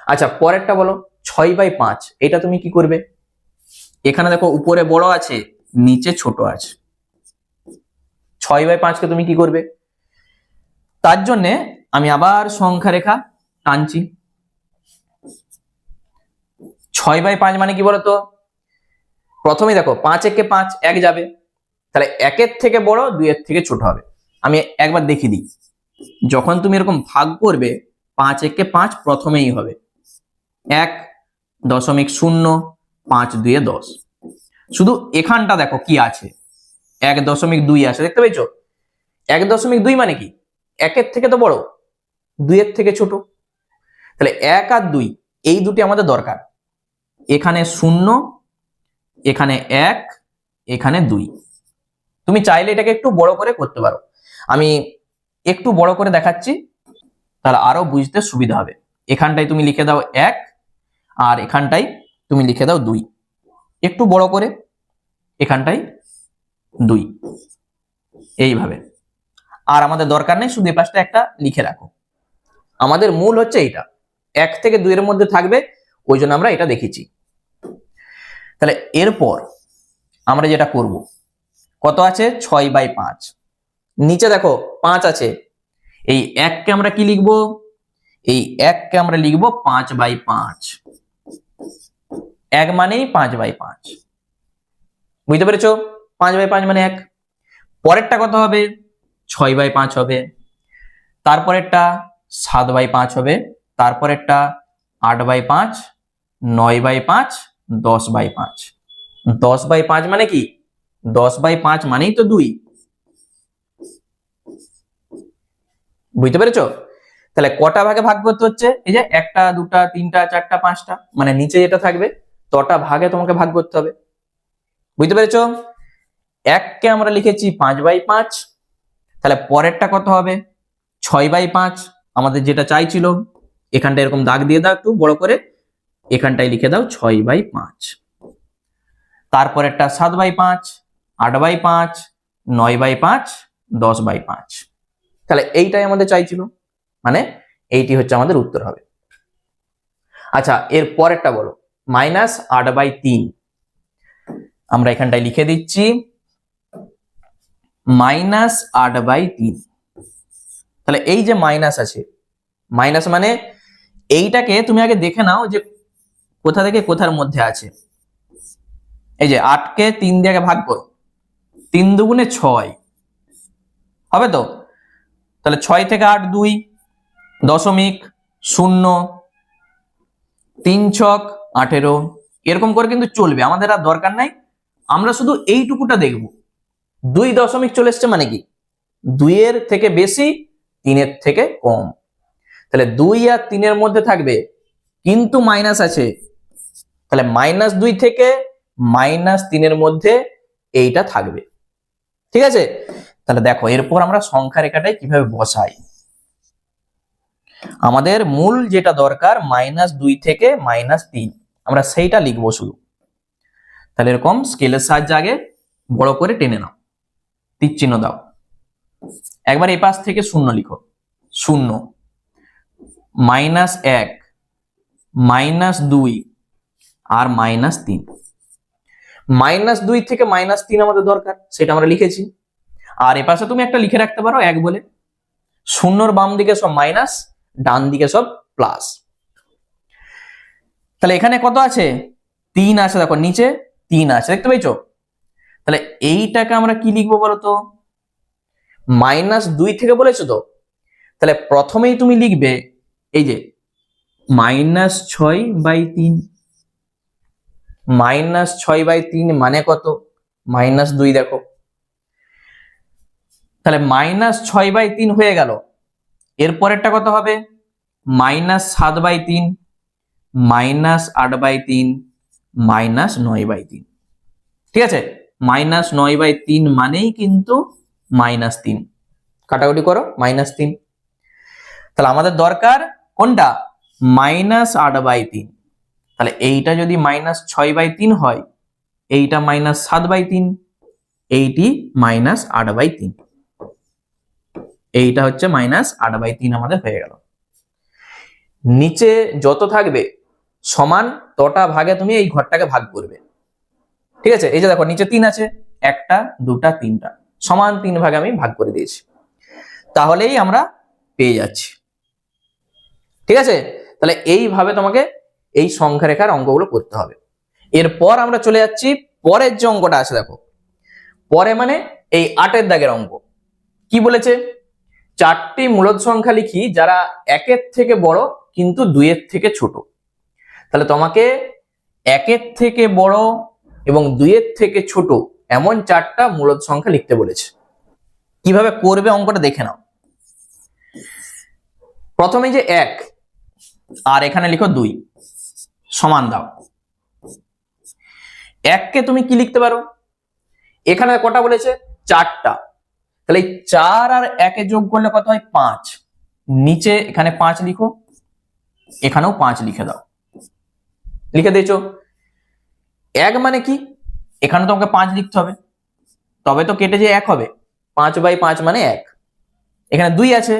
আচ্ছা, পরেরটা বলো 6/5। এটা তুমি কি করবে? এখানে দেখো উপরে বড় আছে, নিচে ছোট আছে। 6/5 কে তুমি কি করবে? তার জন্য আমি আবার সংখ্যা রেখা টানছি। 6/5 মানে কি বলতো? প্রথমেই দেখো 5 একে 5, 1 যাবে, তাহলে 1-এর থেকে বড়, 2-এর থেকে ছোট হবে। আমি একবার দেখিয়ে দিই। যখন তুমি এরকম ভাগ করবে, 5 একে 5 প্রথমেই হবে 1.0, 5 2 10। শুধু এখানটা দেখো কি আছে, 1.2 আছে, দেখতে পেয়েছো? 1.2 মানে কি? 1-এর থেকে তো বড়, 2-এর থেকে ছোট। তাহলে 1 আর 2 এই দুটি আমাদের দরকার। এখানে 0, এখানে 1, এখানে 2। তুমি চাইলে এটাকে একটু বড় করে করতে পারো, আমি একটু বড় করে দেখাচ্ছি, তাহলে আরো বুঝতে সুবিধা হবে। এখানটায় তুমি লিখে দাও 1, আর এখানটায় তুমি লিখে দাও 2, একটু বড় করে, এখানটায় 2, এইভাবে। আর আমাদের দরকার নেই, শুধু এই পাশটা একটা লিখে রাখো। আমাদের মূল হচ্ছে এইটা, 1 থেকে 2 এর মধ্যে থাকবে, ওই জন্য আমরা এটা দেখেছি। তাহলে এরপর আমরা যেটা করব, কত আছে? 6/5। নিচে দেখো 5 আছে, এই 1 কে আমরা কি লিখবো? এই 1 কে আমরা লিখবো 5/5। 1 মানেই 5/5, বুঝতে পেরেছো? 5/5 মানে 1। পরেরটা কত হবে? 6/5 হবে। তারপরেরটা 7/5 হবে। তারপরেরটা 8/5, 9/5, 10/5। 10/5 মানে কি? 10/5 মানেই তো 2, বুঝতে পেরেছো? তাহলে কটা ভাগে ভাগ করতে হচ্ছে? এই যে 1টা 2টা 3টা 4টা 5টা, মানে নিচে যেটা থাকবে তটা ভাগে তোমাকে ভাগ করতে হবে, বুঝতে পেরেছো? 1 কে আমরা লিখেছি 5/5, তাহলে পরেরটা কত হবে? 6/5, আমাদের যেটা চাইছিল। এখানটা এরকম দাগ দিয়ে দাও একটু বড় করে, এখানটায় লিখে দাও 6/5। তারপরেরটা 7/5, 8/5, 9/5, 10/5। তাহলে এইটাই আমাদের চাইছিল, মানে এইটি হচ্ছে আমাদের উত্তর হবে। আচ্ছা, এর পরেরটা বলো -8/3। আমরা এখানটায় লিখে দিচ্ছি -8/3। তাহলে এই যে মাইনাস আছে, মাইনাস মানে এইটাকে তুমি আগে দেখে নাও যে কোথা থেকে কোথার মধ্যে আছে। এই যে 8 কে 3 দিয়ে ভাগ করো, 3 দুগুণে 6 হবে তো? তাহলে 6 থেকে 8 2, 0.0, 3 ছক 18, এরকম করে কিন্তু চলবে, আমাদের আর দরকার নাই। আমরা শুধু এইটুকুটা দেখব, 2 দশমিক চলে এসছে মানে কি? 2 এর থেকে বেশি, 3 এর থেকে কম। তাহলে 2 আর 3 এর মধ্যে থাকবে, কিন্তু মাইনাস আছে, তাহলে -2 থেকে -3 এর মধ্যে এইটা থাকবে। ঠিক আছে, তাহলে দেখো এরপর আমরা সংখ্যা রেখাটাই কিভাবে বসাই। আমাদের মূল যেটা দরকার -2 থেকে -3, আমরা সেইটা লিখবো শুধু। তাহলে এরকম স্কেলের সাহায্যে আগে বড় করে টেনে নাও, তীর চিহ্ন দাও। একবার এই পাশ থেকে 0 লিখো, 0, -1, -2 আর -3। -2 থেকে -3 আমাদের দরকার, সেটা আমরা লিখেছি। আর এ পাশে তুমি একটা লিখে রাখতে পারো 1 বলে। 0-র বাম দিকে সব মাইনাস, ডান দিকে সব প্লাস। তাহলে এখানে কত আছে? 3 আছে, দেখো নিচে 3 আছে, দেখতে পাইছো? তাহলে এইটাকে আমরা কি লিখবো বলতো? -2 থেকে বলেছো তো, তাহলে প্রথমেই তুমি লিখবে এই যে -6/3। -6/3 মানে কত? -2 দেখো, তাহলে -6/3 হয়ে গেল। এরপরেরটা কত হবে? -7/3, -8/3, -9/3। ঠিক আছে, -9/3 মানেই কিন্তু -3। কাটাকুটি করো, -3। তাহলে আমাদের দরকার কোনটা? -8/3। তাহলে এইটা যদি -6/3 হয়, এইটা -7/3, এইটি -8/3, এইটা হচ্ছে -8/3 আমাদের হয়ে গেল। নিচে যত থাকবে সমান তটা ভাগে তুমি এই ঘরটাকে ভাগ করবে। ঠিক আছে, এই যে দেখো নিচে 3 আছে, 1টা 2টা 3টা, সমান 3 ভাগে আমি ভাগ করে দিয়েছি, তাহলেই আমরা পেয়ে যাচ্ছি। ঠিক আছে, তাহলে এইভাবে তোমাকে এই সংখ্যা রেখার অঙ্কগুলো করতে হবে। এরপর আমরা চলে যাচ্ছি পরের যে অঙ্কটা আছে, দেখো পরে মানে এই 8-এর দাগের অঙ্ক। কি বলেছে? 4টি মূলদ সংখ্যা লিখি যারা 1-এর থেকে বড় কিন্তু 2-এর থেকে ছোট। তাহলে তোমাকে 1-এর থেকে বড় এবং 2-এর থেকে ছোট এমন 4টা মূলদ সংখ্যা লিখতে বলেছে। কিভাবে করবে অঙ্কটা দেখে নাও। প্রথমে যে 1 আর এখানে লিখো 2 সমান দাও। 1কে তুমি কি লিখতে পারো? এখানে কটা বলেছে? 4টা। তাহলে 4 আর 1 যোগ করলে কত হয়? 5। নিচে এখানে 5 লিখো, এখানেও 5 লিখে দাও। লিখে দিয়েছো। 1 মানে কি? এখানে তোমাকে 5 লিখতে হবে, তবে তো কেটে যে 1 হবে। 5/5 মানে 1। এখানে 2 আছে,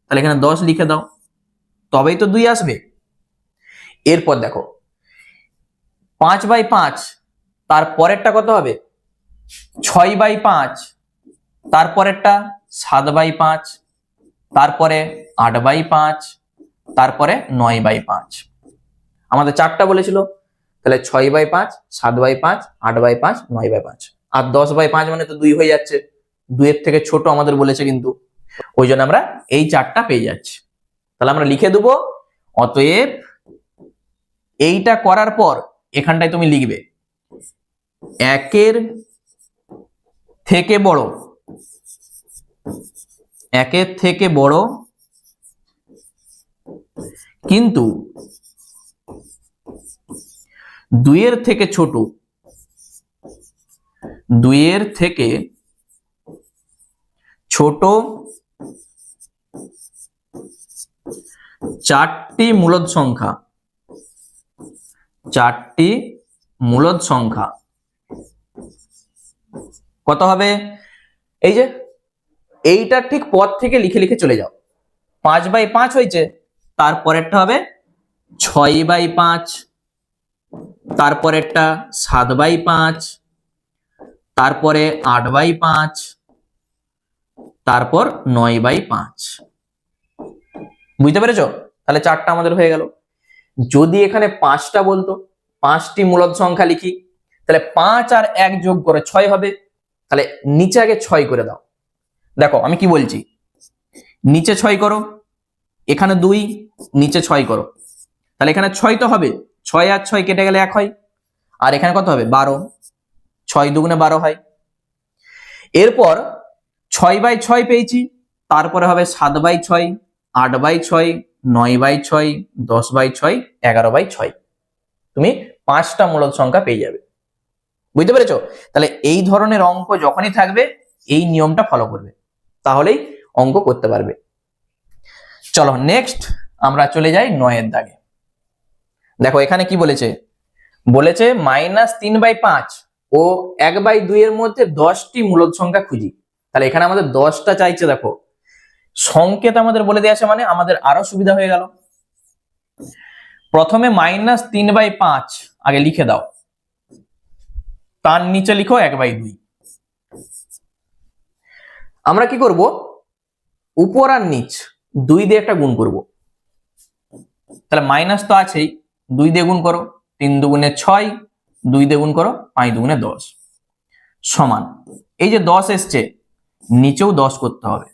তাহলে এখানে 10 লিখে দাও, তবেই তো 2 আসবে। এরপর দেখো 5/5, তার পরেরটা কত হবে? 6/5, তারপরেরটা 7/5, তারপরে 8/5, তারপরে 9/5। আমাদের 4টা বলেছিল, তাহলে 6/5, 7/5, 8/5, 9/5, আর 10/5 মানে তো 2 হয়ে যাচ্ছে। 2-এর থেকে ছোট আমাদের বলেছে কিন্তু, ওই জন্য আমরা এই 4টা পেয়ে যাচ্ছি। তাহলে আমরা লিখে দেবো, অতএব এইটা করার পর এখানটায় তুমি লিখবে 1-এর থেকে বড়, 1-এর থেকে বড় কিন্তু 2-এর থেকে ছোট, 2-এর থেকে ছোট 4টি মূলদ সংখ্যা, 4টি মূলদ সংখ্যা কত হবে? এই যে এইটার ঠিক পর থেকে লিখে লিখে চলে যাও। 5/5 হয়েছে, তারপরেরটা হবে 6/5, তারপরেরটা 7/5, তারপরে 8/5, তারপর 9/5। বুঝতে পেরেছো? তাহলে 4টা আমাদের হয়ে গেল। যদি এখানে 5টা বলতো, 5টি মূলদ সংখ্যা লিখি, তাহলে 5 আর 1 যোগ করে 6 হবে। তাহলে নিচে আগে 6 করে দাও। দেখো আমি কি বলছি, নিচে 6 করো, এখানে 2, নিচে 6 করো, তাহলে এখানে 6 তো হবে, 6 আর 6 কেটে গেলে 1 হয়, আর এখানে কত হবে? 12, 6 দুগুণে 12 হয়। এরপর 6/6 পেয়েছি, তারপরে হবে 7/6, 8/6, 9/6, 10/6, 11/6। তুমি 5টা মূলদ সংখ্যা পেয়ে যাবে। বুঝতে পেরেছো? তাহলে এই ধরনের অঙ্ক যখনই থাকবে এই নিয়মটা ফলো করবে, তাহলেই অঙ্ক করতে পারবে। চলো নেক্সট আমরা চলে যাই 9-এর দাগে। দেখো এখানে কি বলেছে? বলেছে -3/5 ও 1/2 এর মধ্যে 10টি মূলদ সংখ্যা খুঁজি। তাহলে এখানে আমাদের 10টা চাইছে। দেখো সংকেত আমাদের বলে দেওয়া আছে, মানে আমাদের আরো সুবিধা হয়ে গেল। প্রথমে -3/5 আগে লিখে দাও, তার নিচে লিখো 1/2। আমরা কি করব? উপর আর নিচ 2 দিয়ে একটা গুণ করব। তাহলে মাইনাস তো আছেই, 2 দিয়ে গুণ করো, 3 দুগুণে 6, 2 দিয়ে গুণ করো, 5 দুগুণে 10 সমান, এই যে 10 এসছে নিচেও 10 করতে হবে।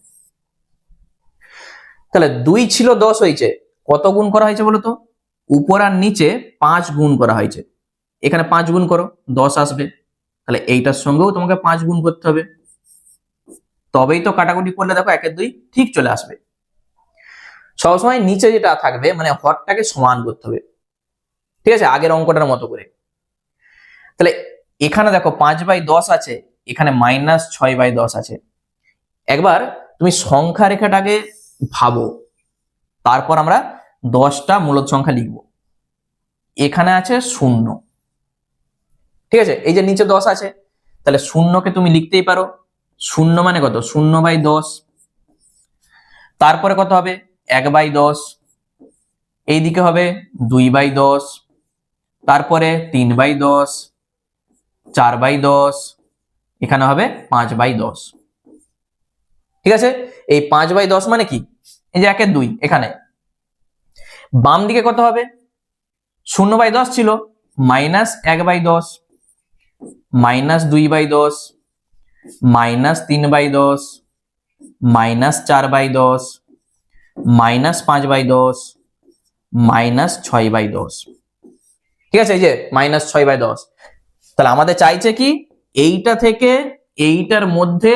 তাহলে 2 ছিল 10 হয়েছে, কত গুণ করা হয়েছে বলো তো? উপর আর নিচে 5 গুণ করা হয়েছে। এখানে 5 গুণ করো, 10 আসবে। তাহলে এইটার সঙ্গেও তোমাকে 5 গুণ করতে হবে, তবেই তো কাটাকুটি করলে দেখো 1 এর 2 ঠিক চলে আসবে। সবসময় নিচে যেটা থাকবে মানে হরটাকে সমান করতে হবে, ঠিক আছে, আগের অঙ্কটার মতো করে। তাহলে এখানে দেখো 5/10 আছে, এখানে -6/10 আছে। একবার তুমি সংখ্যা রেখাটাকে ভাবো, তারপর আমরা 10টা মূলদ সংখ্যা লিখব। এখানে আছে 0, ঠিক আছে, এই যে নিচে 10 আছে, তাহলে 0কে তুমি লিখতেই পারো। 0 মানে কত? 0/10। তারপরে কত হবে? 1/10। এইদিকে হবে 2/10, তারপরে 3/10, 4/10, এখানে হবে 5/10। ঠিক আছে, এই 5/10 মানে কি? এই যে 1 এর 2, এখানে বাম দিকে কত হবে? 0/10 ছিল, -1/10, -2/10, -3/10, -4/10, -5/10, -6/10। ঠিক আছে, এই যে -6/10। তাহলে আমাদের চাইছে কি? এইটা থেকে এইটার মধ্যে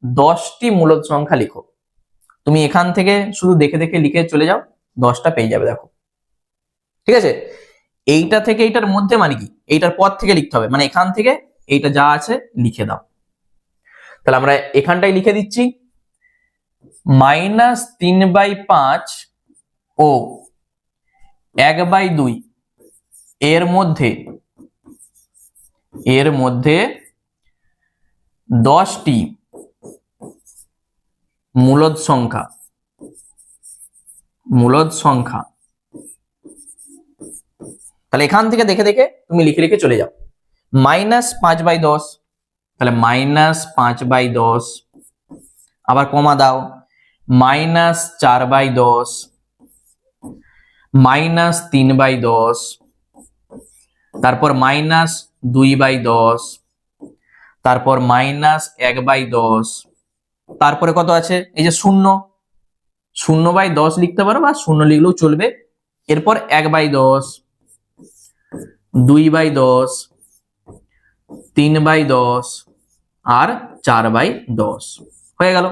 10টি মূলদ সংখ্যা লিখো। তুমি এখান থেকে শুধু দেখে দেখে লিখে চলে যাও, 10টা পেয়ে যাবে। দেখো, ঠিক আছে, এইটা থেকে এইটার মধ্যে মানে কি? এইটার পর থেকে লিখতে হবে, মানে এখান থেকে এইটা যা আছে লিখে দাও। তাহলে আমরা এখানটাই লিখে দিচ্ছি, -3/5 ও 1/2 এর মধ্যে 10টি মূলদ সংখ্যা তাহলে এখান থেকে দেখে দেখে তুমি লিখে লিখে চলে যাও। -5/10, তাহলে -5/10, আবার কমা দাও, -4/10, -3/10, তারপর -2/10, তারপর -1/10, তারপরে কত আছে? এই যে 0/10 লিখতে পারো বা 0 লিখলেও চলবে। এরপর 1/10, 2/10, 3/10 আর 4/10 হয়ে গেল।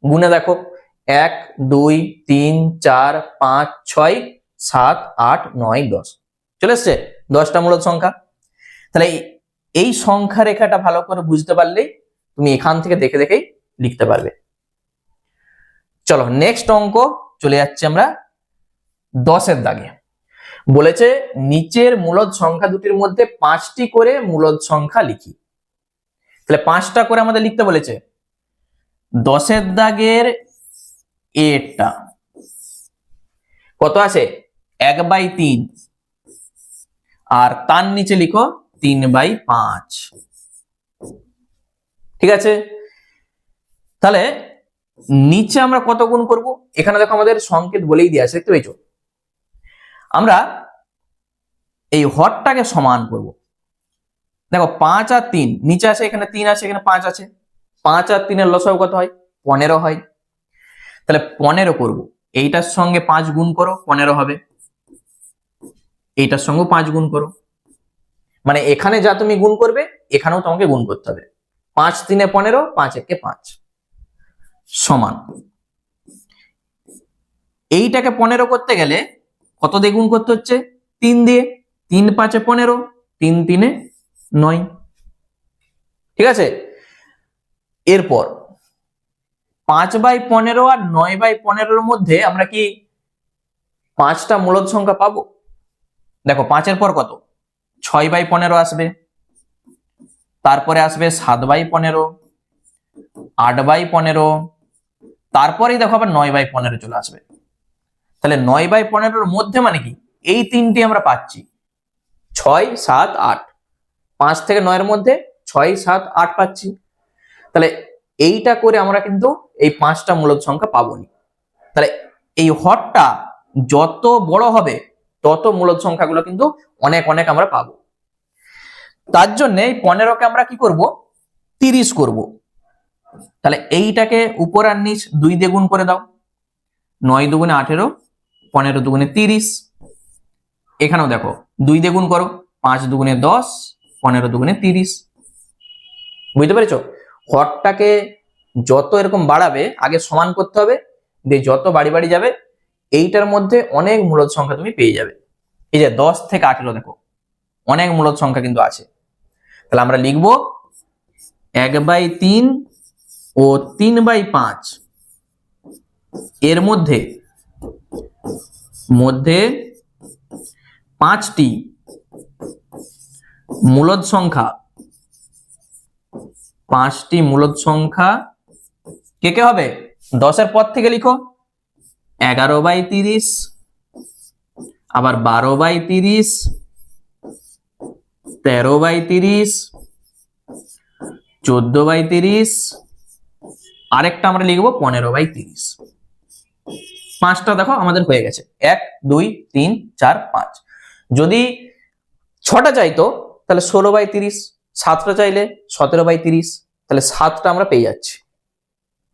গুণে দেখো, 1 2 3 4 5 6 7 8 9 10 চলে এসছে 10টা মূলদ সংখ্যা। তাহলে এই সংখ্যা রেখাটা ভালো করে বুঝতে পারলেই তুমি এখান থেকে দেখে দেখেই লিখতে পারবে। চলো নেক্সট অঙ্ক চলে যাচ্ছে আমরা 10-এর দাগে। বলেছে নিচের মূলদ সংখ্যা দুটির মধ্যে 5টি করে মূলদ সংখ্যা লিখি। তাহলে 5টা করে আমাদের লিখতে বলেছে। 10-এর দাগের এটা কত আছে? 1/3, আর তার নিচে লিখো 3/5। ঠিক আছে, তাহলে নিচে আমরা কত গুণ করব? এখানে দেখো আমাদের সংকেত বলেই দিয়ে আছে, দেখতে পেয়েছো? আমরা এই হরটাকে সমান করব। দেখো 5 আর 3 নিচে আছে, এখানে 3 আছে, এখানে 5 আছে। 5 আর 3 এর লসাগু কত হয়? 15 হয়। তাহলে 15 করব, এইটার সঙ্গে 5 গুণ করো, 15 হবে। এইটার সঙ্গে 5 গুণ করো, মানে এখানে যা তুমি গুণ করবে এখানেও তোমাকে গুণ করতে হবে। 5 3 15, 5 1 5 সমান। এইটাকে 15 করতে গেলে কত দিয়ে গুণ করতে হচ্ছে? 3 দিয়ে। 3 5 15, 3 3 9। ঠিক আছে, এরপর 5/15 আর 9/15 মধ্যে আমরা কি 5টা মূলদ সংখ্যা পাবো? দেখো 5-এর পর কত? 6/15 আসবে, তারপরে আসবে 7/15, 8/15, তারপরেই দেখো আবার 9/15 চলে আসবে। তাহলে 9/15 মধ্যে মানে কি? এই তিনটি আমরা পাচ্ছি, 6 7 8। 5 থেকে 9 এর মধ্যে 6 7 8 পাচ্ছি। তাহলে এইটা করে আমরা কিন্তু এই 5টা মূলদ সংখ্যা পাবোনি। তাহলে এই হরটা যত বড় হবে তত মূলদ সংখ্যাগুলো কিন্তু অনেক অনেক আমরা পাবো। তার জন্য এই 15কে আমরা কি করব, 30 করব। তাহলে এইটাকে উপর আর নিচ 2 দিয়ে গুণ করে দাও। 9 দুগুণে 18, 15 দুগুণে 30। এখানেও দেখো 2 দিয়ে গুণ করো, 5 দুগুণে 10, 15 দুগুণে 30। বুঝতে পেরেছো? হরটাকে যত এরকম বাড়াবে আগে সমান করতে হবে, দিয়ে যত বাড়ি বাড়ি যাবে এইটার মধ্যে অনেক মূলদ সংখ্যা তুমি পেয়ে যাবে। এই যে 10 থেকে 18 দেখো অনেক মূলদ সংখ্যা কিন্তু আছে। তাহলে আমরা লিখব 1/3 ও 3/5 এর মধ্যে 5টি মূলদ সংখ্যা, 5টি মূলদ সংখ্যা কে কে হবে? 10 এর পর থেকে লিখো 11/30, আবার 12/30, 13/30, 14/30, আরেকটা আমরা লিখবো 15/30। 5টা দেখো আমাদের হয়ে গেছে, 1 2 3 4 5। যদি 6টা চাইতো তাহলে 16/30, 7টা চাইলে 17/30, তাহলে 7টা আমরা পেয়ে যাচ্ছি।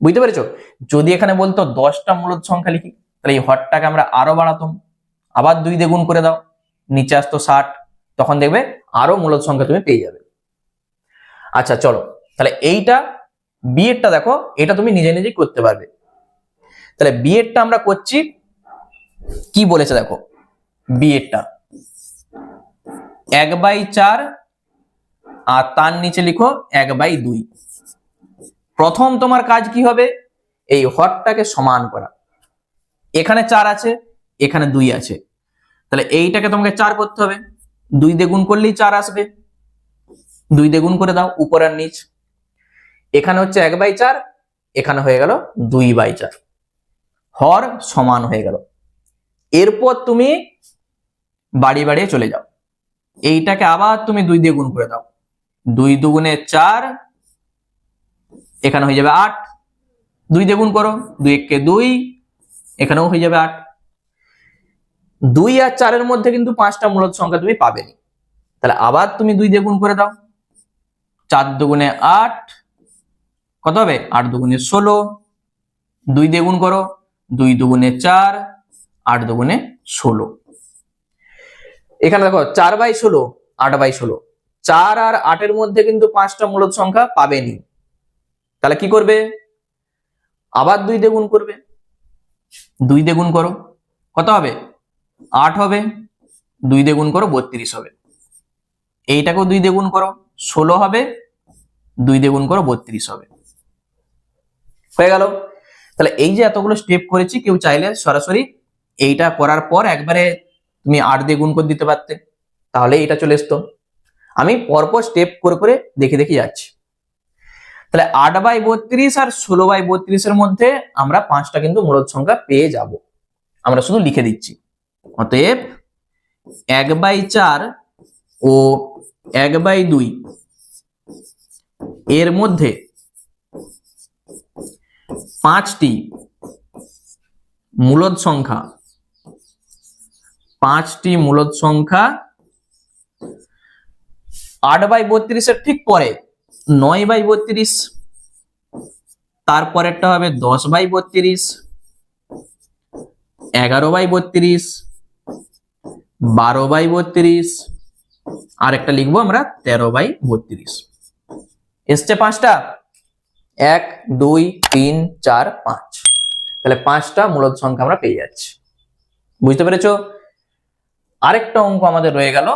বুঝতে পেরেছো? যদি এখানে বলতো 10টা মূলদ সংখ্যা লিখি, তাহলে এই হরটাকে আমরা আরো বাড়াতাম, আবার 2 দিয়ে গুণ করে দাও, নিচে আসতো 60, তখন দেখবে আরো মূলদ সংখ্যা তুমি পেয়ে যাবে। আচ্ছা চলো, তাহলে এইটা বিয়েরটা দেখো, এটা তুমি নিজে নিজেই করতে পারবে। তাহলে বিয়েরটা আমরা করছি, কি বলেছে দেখো, বিয়েরটা 1/4 আর তার নিচে লিখো 1/2। প্রথম তোমার কাজ কি হবে, এই হরটাকে সমান করা। এখানে 4 আছে, এখানে 2 আছে, তাহলে এইটাকে তোমাকে 4 করতে হবে। 2 দিয়ে গুণ করলেই 4 আসবে, 2 দিয়ে গুণ করে দাও উপর আর নিচ। এখানে হচ্ছে 1/4, এখানে হয়ে গেল 2/4, হর সমান হয়ে গেল। এরপর তুমি বাড়িয়ে বাড়িয়ে চলে যাও, এইটাকে আবার তুমি 2 দিয়ে গুণ করে দাও, 2 দুগুণে 4, এখানে হয়ে যাবে 8। 2 দিয়ে গুণ করো, 2 একে 2, এখানেও হয়ে যাবে 8। 2 আর 4 এর মধ্যে কিন্তু 5টা মূলদ সংখ্যা তুমি পাবেনি, তাহলে আবার তুমি 2 দিয়ে গুণ করে দাও। 4 দুগুণে 8, কত হবে? 8 দুগুণে 16। 2 দিয়ে গুণ করো, 2 দুগুণে 4, 8 দুগুণে 16। এখানে দেখো 4/16, 8/16, 4 আর 8 এর মধ্যে কিন্তু 5টা মূলদ সংখ্যা পাবেনি, তাহলে কি করবে? আবার 2 দিয়ে গুণ করবে। 2 দিয়ে গুণ করো, কত হবে? 8 হবে। 2 দিয়ে গুণ করো 32 হবে। এইটাকেও 2 দিয়ে গুণ করো, 16 হবে। 2 দিয়ে গুণ করো 32 হবে। হয়ে গেল। তাহলে এই যে এতগুলো স্টেপ করেছি, কেউ চাইলে সরাসরি এইটা করার পর একবারে তুমি 8 দিয়ে গুণ করে দিতে পারতে, তাহলে এটা চলে আসতো। আমি পরপর স্টেপ করে করে দেখে দেখে যাচ্ছি। তাহলে 8/32 আর 16/32 এর মধ্যে আমরা 5টা কিন্তু মূলদ সংখ্যা পেয়ে যাব। আমরা শুধু লিখে দিচ্ছি। অতএব 1/4 ও 1/2 এর মধ্যে 5টি মূলদ সংখ্যা, 5টি মূলদ সংখ্যা 8/32 এর ঠিক পরে 9/32, তারপরেরটা হবে 10/32, 11/32, 12/32, আর একটা লিখবো আমরা 13/32। এসছে 5টা, 1 2 3 4 5। তাহলে 5টা মূলদ সংখ্যা আমরা পেয়ে যাচ্ছি। বুঝতে পেরেছো? আরেকটা অঙ্ক আমাদের রয়ে গেল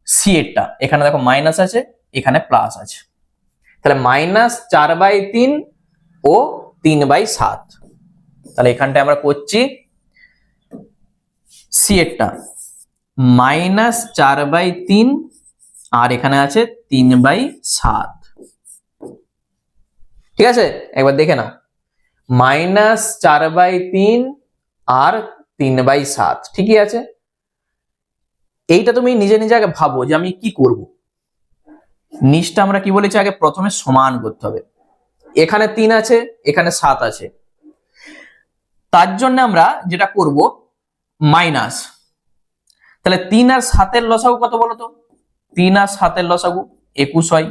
সি এরটা। এখানে দেখো মাইনাস আছে, এখানে প্লাস আছে। তাহলে -4/3 ও 3/7। তাহলে এখানটায় আমরা করছি সি এরটা -4/3 আর এখানে আছে 3/7। ঠিক আছে, একবার দেখে নাও, -4/3 আর 3/7 ঠিকই আছে। এইটা তুমি নিজে নিজে আগে ভাবো যে আমি কি করব। নিচটা আমরা কি বলেছি, আগে প্রথমে সমান করতে হবে। এখানে 3 আছে, এখানে 7 আছে, তার জন্য আমরা যেটা করব মাইনাস। তাহলে 3 আর 7 এর লসাগু কত বলো তো? 3 আর 7 লসাগু 21 হয়।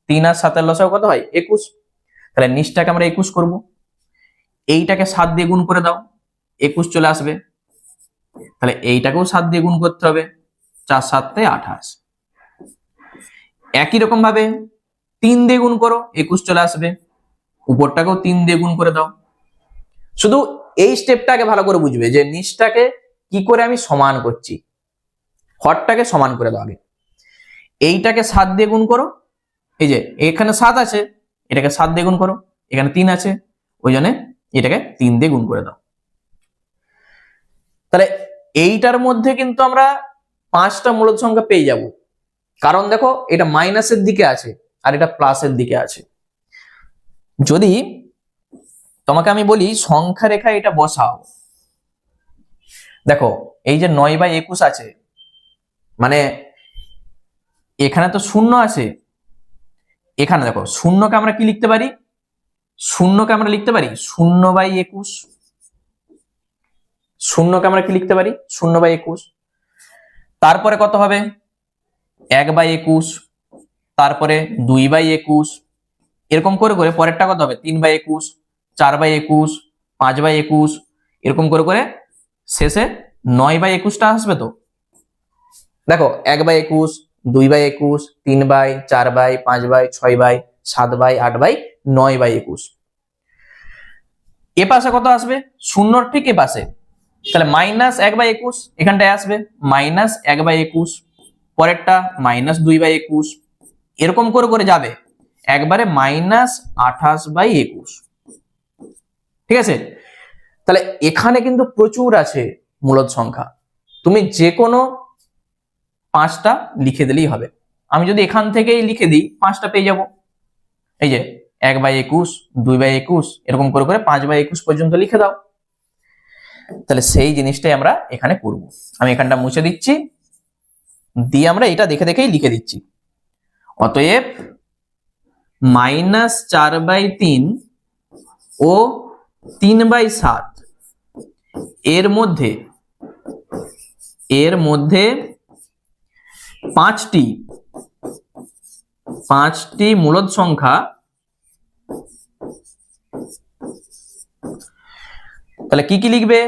3 আর 7 লসাগু কত হয়? 21। তাহলে নিচটাকে আমরা 21 করব, এইটাকে 7 দিয়ে গুণ করে দাও, 21 চলে আসবে। তাহলে এইটাকেও 7 দিয়ে গুণ করতে হবে, 4 7 28। একই রকম ভাবে 3 দিয়ে গুণ করো, 21 চলে আসবে। উপরটাকেও 3 দিয়ে গুণ করে দাও। শুধু এই স্টেপটাকে ভালো করে বুঝবে যে নিচটাকে কি করে আমি সমান করছি। হরটাকে সমান করে দাও আগে। এইটাকে 7 দিয়ে গুণ করো, এই যে এখানে 7 আছে, এটাকে 7 দিয়ে গুণ করো, এখানে 3 আছে, ওই জন্য এটাকে 3 দিয়ে গুণ করে দাও। তাহলে এইটার মধ্যে কিন্তু আমরা 5টা মূলদ সংখ্যা পেয়ে যাব, কারণ দেখো এটা মাইনাসের দিকে আছে আর এটা প্লাসের দিকে আছে। যদি তোমাকে আমি বলি সংখ্যা রেখা এটা বসাও, দেখো এই যে 9/21 আছে, মানে এখানে তো 0 আছে, এখানে দেখো শূন্যকে আমরা কি লিখতে পারি? শূন্যকে আমরা লিখতে পারি 0/21। শূন্যকে আমরা কি লিখতে পারি? 0/21। তারপরে কত হবে? 1/21, তারপরে 2/21, এরকম করে করে পরেরটা কত হবে? 3/21, 4/21, 5/21, এরকম করে করে শেষে 9/21টা আসবে। তো দেখো 1/21, 2/21, 3/, 4/, 5/, 6/, 7/, 8/, 9/21। এ পাশে কত আসবে? শূন্যর ঠিক এ পাশে, তাহলে -1/21 এখানটায় আসবে, -1/21, পরেরটা -2/21, এরকম করে করে যাবে একবারে -28/21। ঠিক আছে? তাহলে এখানে কিন্তু প্রচুর আছে মূলদ সংখ্যা, তুমি যে কোনো 5টা লিখে দিলেই হবে। আমি যদি এখান থেকেই লিখে দিই 5টা পেয়ে যাব। এই যে 1/21, 2/21, এরকম করে করে 5/21 পর্যন্ত লিখে দাও। তাহলে সেই জিনিসটাই আমরা এখানে করব। আমি এখানটা মুছে দিচ্ছি, দিয়ে আমরা এটা দেখে দেখেই লিখে দিচ্ছি। অতএব -4/3 ও 3/7 এর মধ্যে 5টি মূলদ সংখ্যা, তাহলে কি কি লিখবে?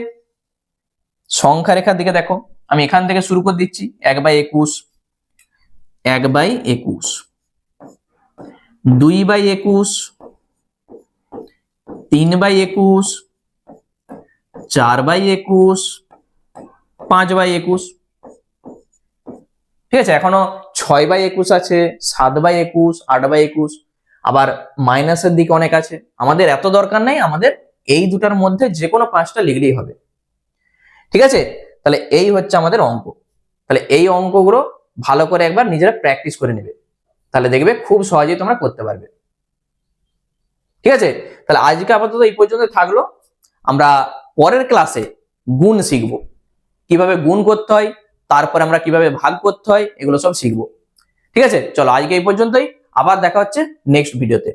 সংখ্যা রেখার দিকে দেখো, আমি এখান থেকে শুরু করে দিচ্ছি। 1/21, 1/21, 2/21, 3/21, 4/21, 5/21। ঠিক আছে? এখনো 6/21 আছে, 7/21, 8/21, আবার মাইনাসের দিকে অনেক আছে। আমাদের এত দরকার নাই, আমাদের এই দুটার মধ্যে যে কোনো 5টা লিখলেই হবে। ঠিক আছে? তাহলে এই হচ্ছে আমাদের অঙ্ক। তাহলে এই অঙ্কগুলো ভালো করে একবার নিজেরা প্র্যাকটিস করে নেবে, তাহলে দেখবে খুব সহজেই তোমরা করতে পারবে। ঠিক আছে? তাহলে আজকে আপাতত এই পর্যন্ত থাকলো। আমরা পরের ক্লাসে গুণ শিখবো, কিভাবে গুণ করতে হয়, তারপরে আমরা কিভাবে ভাগ করতে হয়, এগুলো সব শিখবো। ঠিক আছে? চলো আজকে এই পর্যন্তই, আবার দেখা হচ্ছে নেক্সট ভিডিওতে।